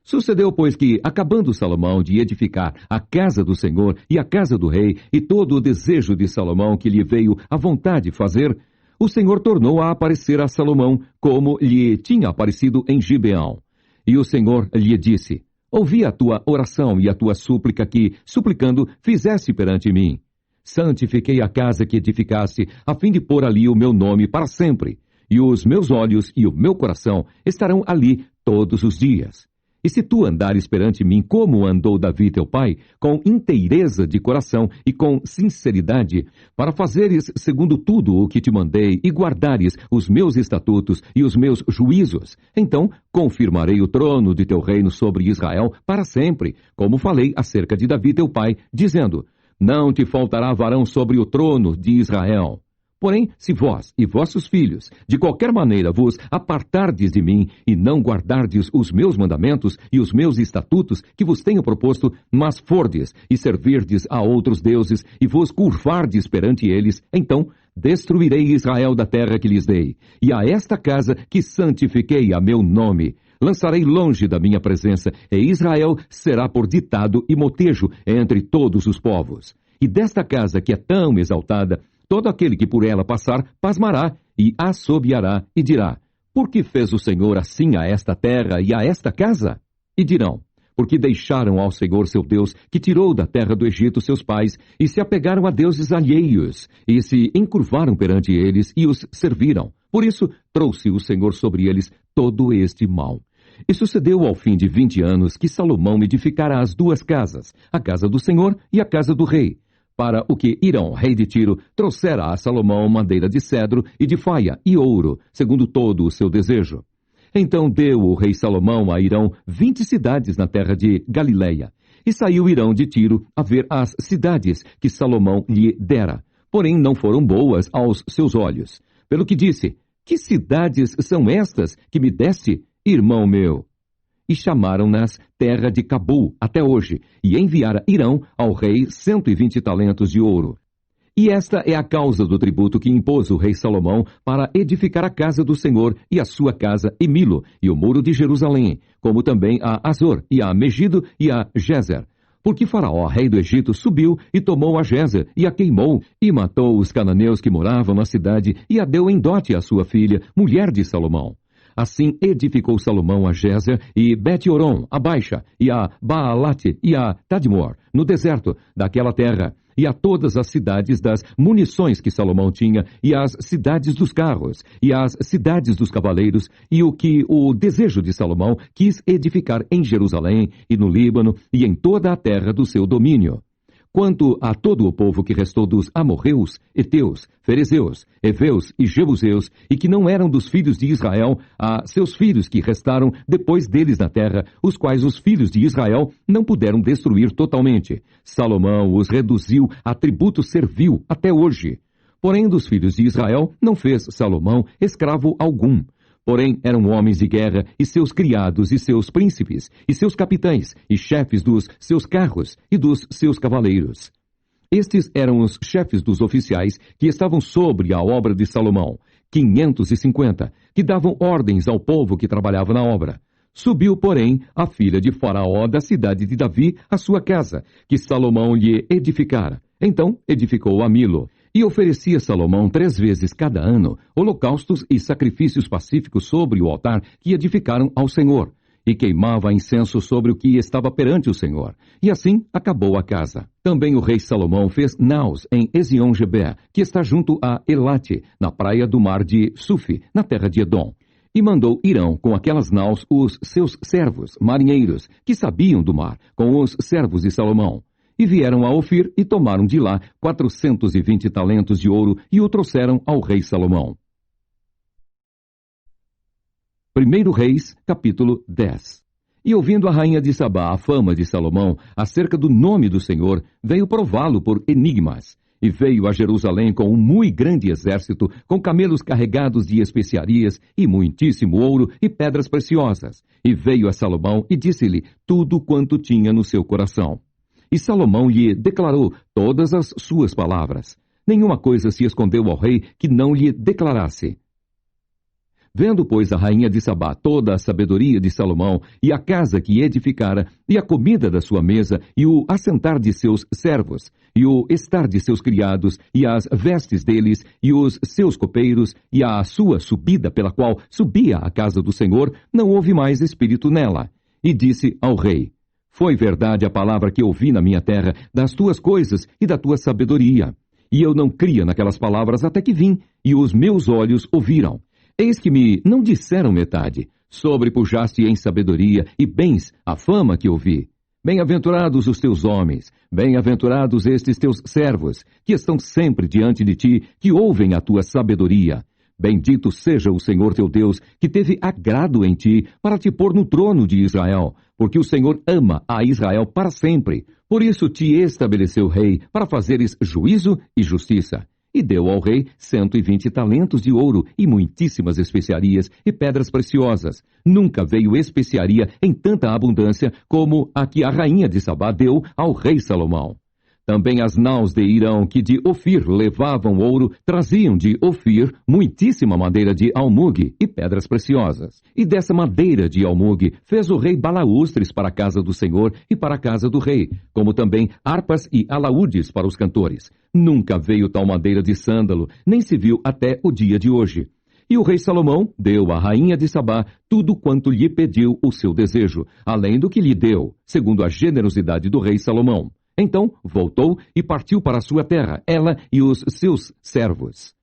Sucedeu, pois, que, acabando Salomão de edificar a casa do Senhor e a casa do rei, e todo o desejo de Salomão que lhe veio à vontade fazer, o Senhor tornou a aparecer a Salomão, como lhe tinha aparecido em Gibeão. E o Senhor lhe disse: Ouvi a tua oração e a tua súplica que, suplicando, fizeste perante mim. Santifiquei a casa que edificaste, a fim de pôr ali o meu nome para sempre. E os meus olhos e o meu coração estarão ali todos os dias. E se tu andares perante mim como andou Davi teu pai, com inteireza de coração e com sinceridade, para fazeres segundo tudo o que te mandei e guardares os meus estatutos e os meus juízos, então confirmarei o trono de teu reino sobre Israel para sempre, como falei acerca de Davi teu pai, dizendo: Não te faltará varão sobre o trono de Israel. Porém, se vós e vossos filhos, de qualquer maneira vos apartardes de mim, e não guardardes os meus mandamentos e os meus estatutos que vos tenho proposto, mas fordes e servirdes a outros deuses, e vos curvardes perante eles, então destruirei Israel da terra que lhes dei, e a esta casa que santifiquei a meu nome. lançarei longe da minha presença, e Israel será por ditado e motejo entre todos os povos. E desta casa que é tão exaltada, todo aquele que por ela passar, pasmará e assobiará e dirá: por que fez o Senhor assim a esta terra e a esta casa? E dirão: porque deixaram ao Senhor seu Deus, que tirou da terra do Egito seus pais, e se apegaram a deuses alheios, e se encurvaram perante eles, e os serviram. Por isso trouxe o Senhor sobre eles todo este mal. E sucedeu ao fim de 20 anos que Salomão edificara as duas casas, a casa do Senhor e a casa do rei. Para o que Hirão, rei de Tiro, trouxera a Salomão madeira de cedro e de faia e ouro, segundo todo o seu desejo. Então deu o rei Salomão a Hirão 20 cidades na terra de Galileia. E saiu Hirão de Tiro a ver as cidades que Salomão lhe dera. Porém não foram boas aos seus olhos. Pelo que disse: que cidades são estas que me deste, irmão meu? E chamaram-nas terra de Cabul até hoje, e enviara Hirão ao rei 120 talentos de ouro. E esta é a causa do tributo que impôs o rei Salomão para edificar a casa do Senhor e a sua casa e Milo, e o muro de Jerusalém, como também a Azor, e a Megido, e a Gezer. Porque Faraó, rei do Egito, subiu e tomou a Gezer, e a queimou, e matou os cananeus que moravam na cidade, e a deu em dote à sua filha, mulher de Salomão. Assim edificou Salomão a Gezer e Bet-Horon, a Baixa, e a Baalate e a Tadmor, no deserto daquela terra, e a todas as cidades das munições que Salomão tinha, e as cidades dos carros, e as cidades dos cavaleiros, e o que o desejo de Salomão quis edificar em Jerusalém, e no Líbano, e em toda a terra do seu domínio. Quanto a todo o povo que restou dos amorreus, heteus, ferezeus, heveus e jebuseus, e que não eram dos filhos de Israel, a seus filhos que restaram depois deles na terra, os quais os filhos de Israel não puderam destruir totalmente. Salomão os reduziu a tributo servil até hoje. Porém, dos filhos de Israel não fez Salomão escravo algum. Porém, eram homens de guerra, e seus criados, e seus príncipes, e seus capitães, e chefes dos seus carros, e dos seus cavaleiros. Estes eram os chefes dos oficiais que estavam sobre a obra de Salomão, 550, que davam ordens ao povo que trabalhava na obra. Subiu, porém, a filha de Faraó da cidade de Davi à sua casa, que Salomão lhe edificara. Então edificou a Milo. E oferecia Salomão 3 vezes cada ano holocaustos e sacrifícios pacíficos sobre o altar que edificaram ao Senhor, e queimava incenso sobre o que estava perante o Senhor. E assim acabou a casa. Também o rei Salomão fez naus em Ezion-Geber, que está junto a Elate, na praia do mar de Sufi, na terra de Edom. E mandou Hirão com aquelas naus os seus servos, marinheiros, que sabiam do mar, com os servos de Salomão. E vieram a Ofir e tomaram de lá 420 talentos de ouro e o trouxeram ao rei Salomão. 1 Reis, capítulo 10. E ouvindo a rainha de Sabá a fama de Salomão acerca do nome do Senhor, veio prová-lo por enigmas. E veio a Jerusalém com um muito grande exército, com camelos carregados de especiarias, e muitíssimo ouro e pedras preciosas. E veio a Salomão e disse-lhe tudo quanto tinha no seu coração. E Salomão lhe declarou todas as suas palavras. Nenhuma coisa se escondeu ao rei que não lhe declarasse. Vendo, pois, a rainha de Sabá toda a sabedoria de Salomão, e a casa que edificara, e a comida da sua mesa, e o assentar de seus servos, e o estar de seus criados, e as vestes deles, e os seus copeiros, e a sua subida pela qual subia à casa do Senhor, não houve mais espírito nela. E disse ao rei: foi verdade a palavra que ouvi na minha terra, das tuas coisas e da tua sabedoria. E eu não cria naquelas palavras até que vim, e os meus olhos ouviram. Eis que me não disseram metade. Sobrepujaste em sabedoria e bens a fama que ouvi. Bem-aventurados os teus homens, bem-aventurados estes teus servos, que estão sempre diante de ti, que ouvem a tua sabedoria. Bendito seja o Senhor teu Deus, que teve agrado em ti, para te pôr no trono de Israel, porque o Senhor ama a Israel para sempre. Por isso te estabeleceu rei, para fazeres juízo e justiça. E deu ao rei 120 talentos de ouro, e muitíssimas especiarias e pedras preciosas. Nunca veio especiaria em tanta abundância, como a que a rainha de Sabá deu ao rei Salomão. Também as naus de Irão, que de Ofir levavam ouro, traziam de Ofir muitíssima madeira de almugue e pedras preciosas. E dessa madeira de almugue fez o rei balaústres para a casa do Senhor e para a casa do rei, como também harpas e alaúdes para os cantores. Nunca veio tal madeira de sândalo, nem se viu até o dia de hoje. E o rei Salomão deu à rainha de Sabá tudo quanto lhe pediu o seu desejo, além do que lhe deu, segundo a generosidade do rei Salomão. Então voltou e partiu para a sua terra, ela e os seus servos.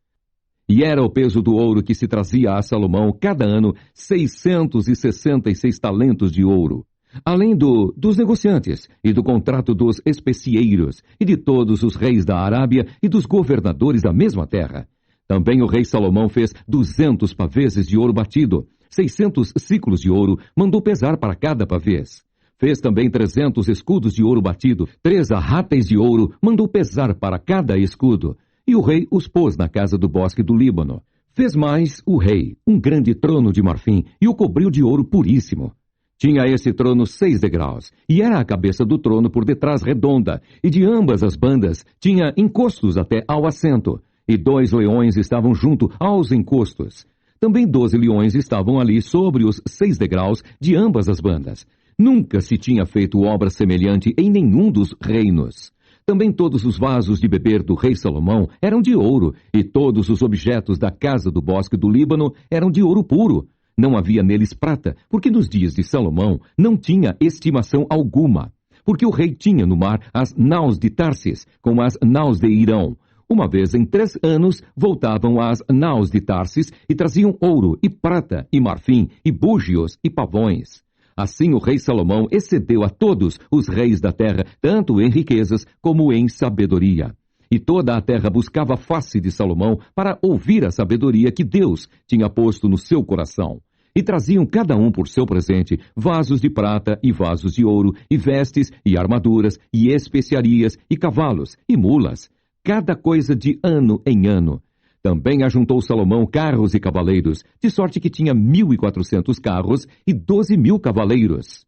E era o peso do ouro que se trazia a Salomão cada ano 666 talentos de ouro. Além dos negociantes, e do contrato dos especieiros, e de todos os reis da Arábia e dos governadores da mesma terra. Também o rei Salomão fez 200 paveses de ouro batido, 600 ciclos de ouro, mandou pesar para cada pavês. Fez também 300 escudos de ouro batido, 3 arráteis de ouro, mandou pesar para cada escudo. E o rei os pôs na casa do bosque do Líbano. Fez mais o rei um grande trono de marfim e o cobriu de ouro puríssimo. Tinha esse trono 6 degraus, e era a cabeça do trono por detrás redonda, e de ambas as bandas tinha encostos até ao assento, e 2 leões estavam junto aos encostos. Também 12 leões estavam ali sobre os 6 degraus de ambas as bandas. Nunca se tinha feito obra semelhante em nenhum dos reinos. Também todos os vasos de beber do rei Salomão eram de ouro, e todos os objetos da casa do bosque do Líbano eram de ouro puro. Não havia neles prata, porque nos dias de Salomão não tinha estimação alguma. Porque o rei tinha no mar as naus de Tarsis, com as naus de Irão. Uma vez em 3 anos voltavam as naus de Tarsis e traziam ouro e prata e marfim e búgios e pavões. Assim o rei Salomão excedeu a todos os reis da terra, tanto em riquezas como em sabedoria. E toda a terra buscava a face de Salomão para ouvir a sabedoria que Deus tinha posto no seu coração. E traziam cada um por seu presente vasos de prata e vasos de ouro, e vestes e armaduras, e especiarias, e cavalos, e mulas, cada coisa de ano em ano. Também ajuntou Salomão carros e cavaleiros, de sorte que tinha 1.400 carros e 12.000 cavaleiros.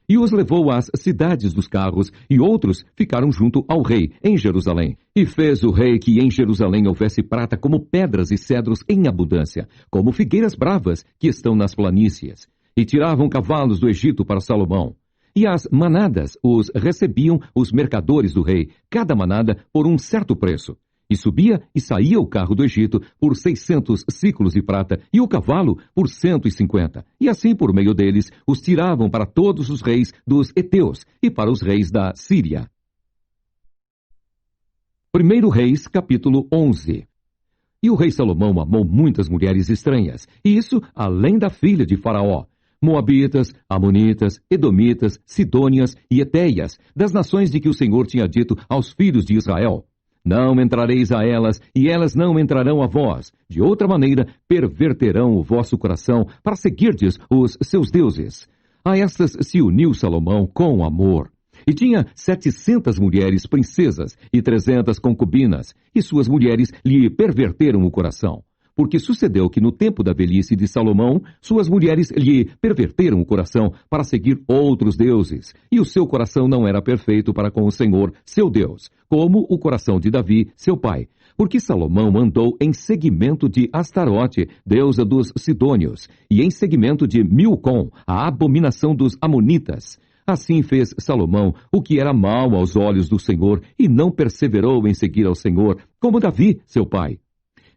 E os levou às cidades dos carros, e outros ficaram junto ao rei, em Jerusalém. E fez o rei que em Jerusalém houvesse prata como pedras e cedros em abundância, como figueiras bravas que estão nas planícies. E tiravam cavalos do Egito para Salomão. E as manadas os recebiam os mercadores do rei, cada manada por um certo preço. E subia e saía o carro do Egito por 600 ciclos de prata, e o cavalo por 150. E assim, por meio deles, os tiravam para todos os reis dos heteus e para os reis da Síria. 1 Reis, capítulo 11. E o rei Salomão amou muitas mulheres estranhas, e isso além da filha de Faraó, Moabitas, Amonitas, Edomitas, Sidônias e Etéias, das nações de que o Senhor tinha dito aos filhos de Israel: não entrareis a elas, e elas não entrarão a vós. De outra maneira, perverterão o vosso coração para seguirdes os seus deuses. A estas se uniu Salomão com amor. E tinha 700 mulheres princesas e 300 concubinas, e suas mulheres lhe perverteram o coração. Porque sucedeu que no tempo da velhice de Salomão, suas mulheres lhe perverteram o coração para seguir outros deuses, e o seu coração não era perfeito para com o Senhor, seu Deus, como o coração de Davi, seu pai. Porque Salomão andou em seguimento de Astarote, deusa dos Sidônios, e em seguimento de Milcom, a abominação dos Amonitas. Assim fez Salomão o que era mau aos olhos do Senhor, e não perseverou em seguir ao Senhor, como Davi, seu pai.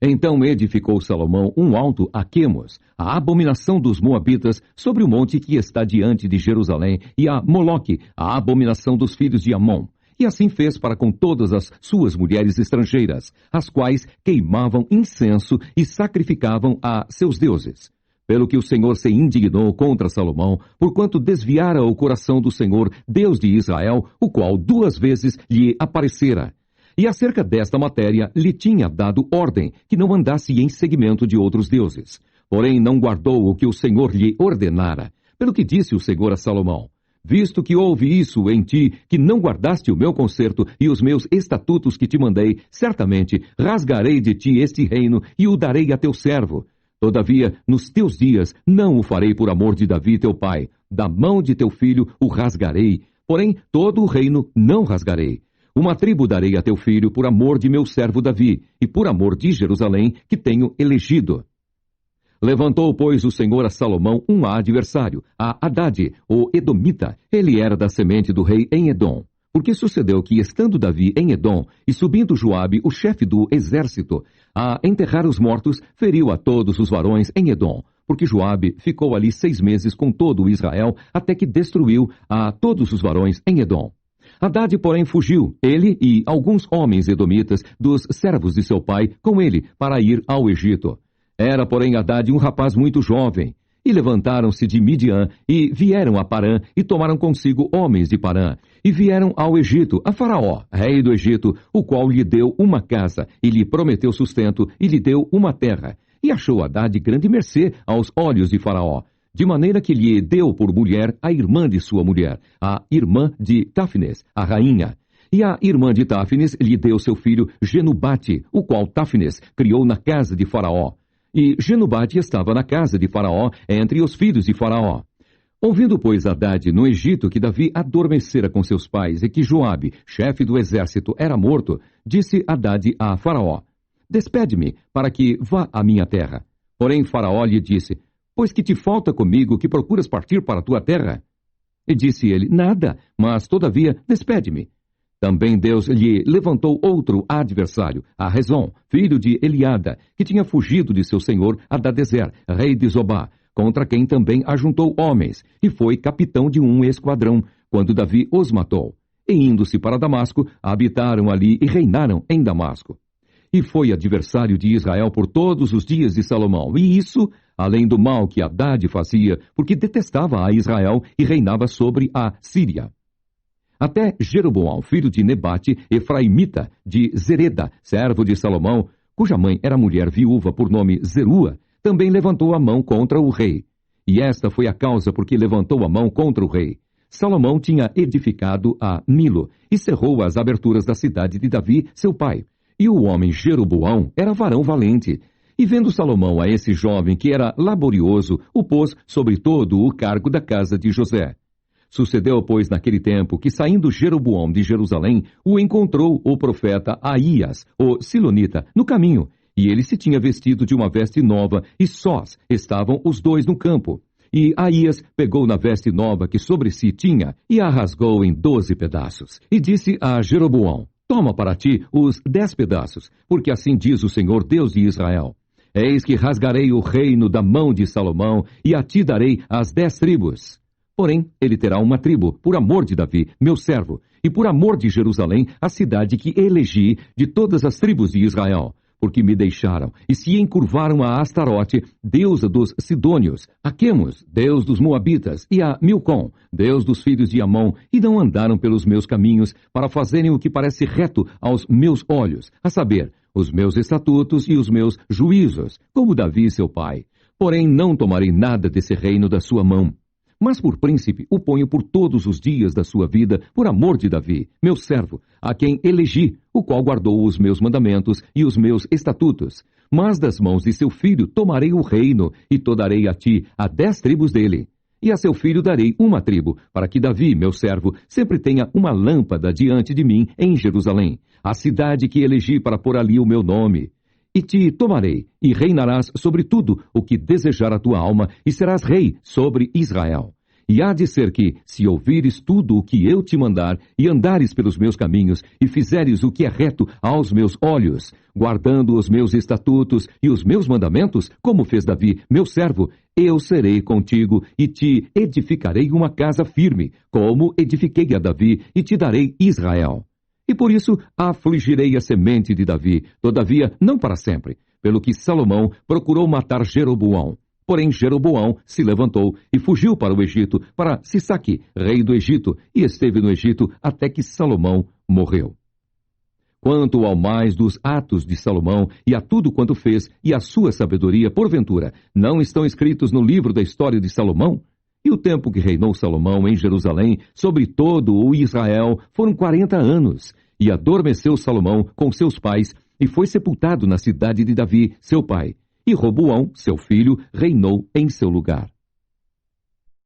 Então edificou Salomão um alto a Quemos, a abominação dos Moabitas, sobre o monte que está diante de Jerusalém, e a Moloque, a abominação dos filhos de Amon. E assim fez para com todas as suas mulheres estrangeiras, as quais queimavam incenso e sacrificavam a seus deuses. Pelo que o Senhor se indignou contra Salomão, porquanto desviara o coração do Senhor, Deus de Israel, o qual 2 vezes lhe aparecera. E acerca desta matéria lhe tinha dado ordem, que não andasse em seguimento de outros deuses. Porém não guardou o que o Senhor lhe ordenara. Pelo que disse o Senhor a Salomão: visto que houve isso em ti, que não guardaste o meu concerto e os meus estatutos que te mandei, certamente rasgarei de ti este reino e o darei a teu servo. Todavia, nos teus dias, não o farei por amor de Davi teu pai. Da mão de teu filho o rasgarei, porém todo o reino não rasgarei. uma tribo darei a teu filho por amor de meu servo Davi, e por amor de Jerusalém, que tenho elegido. Levantou, pois, o Senhor a Salomão um adversário, a Hadade, o Edomita. Ele era da semente do rei em Edom. Porque sucedeu que, estando Davi em Edom, e subindo Joabe, o chefe do exército, a enterrar os mortos, feriu a todos os varões em Edom. Porque Joabe ficou ali 6 meses com todo o Israel, até que destruiu a todos os varões em Edom. Hadade, porém, fugiu, ele e alguns homens edomitas dos servos de seu pai, com ele, para ir ao Egito. Era, porém, Hadade um rapaz muito jovem. E levantaram-se de Midian, e vieram a Parã, e tomaram consigo homens de Parã. E vieram ao Egito, a Faraó, rei do Egito, o qual lhe deu uma casa, e lhe prometeu sustento, e lhe deu uma terra. E achou Hadade grande mercê aos olhos de Faraó, de maneira que lhe deu por mulher a irmã de sua mulher, a irmã de Táfnis, a rainha. E a irmã de Táfnis lhe deu seu filho Genubate, o qual Táfnis criou na casa de Faraó. E Genubate estava na casa de Faraó, entre os filhos de Faraó. Ouvindo, pois, Hadade no Egito que Davi adormecera com seus pais e que Joabe, chefe do exército, era morto, disse Hadade a Faraó: Despede-me, para que vá à minha terra. Porém Faraó lhe disse: Pois que te falta comigo, que procuras partir para a tua terra? E disse ele: Nada, mas todavia despede-me. Também Deus lhe levantou outro adversário, a Rezon, filho de Eliada, que tinha fugido de seu senhor Hadadezer, rei de Zobá, contra quem também ajuntou homens, e foi capitão de um esquadrão, quando Davi os matou. E indo-se para Damasco, habitaram ali e reinaram em Damasco. E foi adversário de Israel por todos os dias de Salomão, e isso, além do mal que Hadade fazia, porque detestava a Israel e reinava sobre a Síria. Até Jeroboão, filho de Nebate, efraimita, de Zereda, servo de Salomão, cuja mãe era mulher viúva por nome Zerua, também levantou a mão contra o rei. E esta foi a causa por que levantou a mão contra o rei. Salomão tinha edificado a Milo e cerrou as aberturas da cidade de Davi, seu pai. E o homem Jeroboão era varão valente. E vendo Salomão a esse jovem que era laborioso, o pôs sobre todo o cargo da casa de José. Sucedeu, pois, naquele tempo, que saindo Jeroboão de Jerusalém, o encontrou o profeta Aías, o Silonita, no caminho, e ele se tinha vestido de uma veste nova, e sós estavam os dois no campo. E Aías pegou na veste nova que sobre si tinha, e a rasgou em 12 pedaços. E disse a Jeroboão: Toma para ti os 10 pedaços, porque assim diz o Senhor Deus de Israel: Eis que rasgarei o reino da mão de Salomão, e a ti darei as 10 tribos. Porém, ele terá uma tribo, por amor de Davi, meu servo, e por amor de Jerusalém, a cidade que elegi de todas as tribos de Israel, porque me deixaram e se encurvaram a Astarote, deusa dos Sidônios, a Quemos, deus dos Moabitas, e a Milcom, deus dos filhos de Amon, e não andaram pelos meus caminhos para fazerem o que parece reto aos meus olhos, a saber, os meus estatutos e os meus juízos, como Davi seu pai. Porém, não tomarei nada desse reino da sua mão. Mas por príncipe o ponho por todos os dias da sua vida, por amor de Davi, meu servo, a quem elegi, o qual guardou os meus mandamentos e os meus estatutos. Mas das mãos de seu filho tomarei o reino, e to darei a ti a 10 tribos dele. E a seu filho darei uma tribo, para que Davi, meu servo, sempre tenha uma lâmpada diante de mim em Jerusalém, a cidade que elegi para pôr ali o meu nome. E te tomarei, e reinarás sobre tudo o que desejar a tua alma, e serás rei sobre Israel. E há de ser que, se ouvires tudo o que eu te mandar, e andares pelos meus caminhos, e fizeres o que é reto aos meus olhos, guardando os meus estatutos e os meus mandamentos, como fez Davi, meu servo, eu serei contigo, e te edificarei uma casa firme, como edifiquei a Davi, e te darei Israel. E por isso afligirei a semente de Davi, todavia não para sempre, pelo que Salomão procurou matar Jeroboão. Porém Jeroboão se levantou e fugiu para o Egito, para Sisaque, rei do Egito, e esteve no Egito até que Salomão morreu. Quanto ao mais dos atos de Salomão, e a tudo quanto fez, e a sua sabedoria, porventura, não estão escritos no livro da história de Salomão? E o tempo que reinou Salomão em Jerusalém, sobre todo o Israel, foram 40 anos. E adormeceu Salomão com seus pais, e foi sepultado na cidade de Davi, seu pai. E Roboão, seu filho, reinou em seu lugar.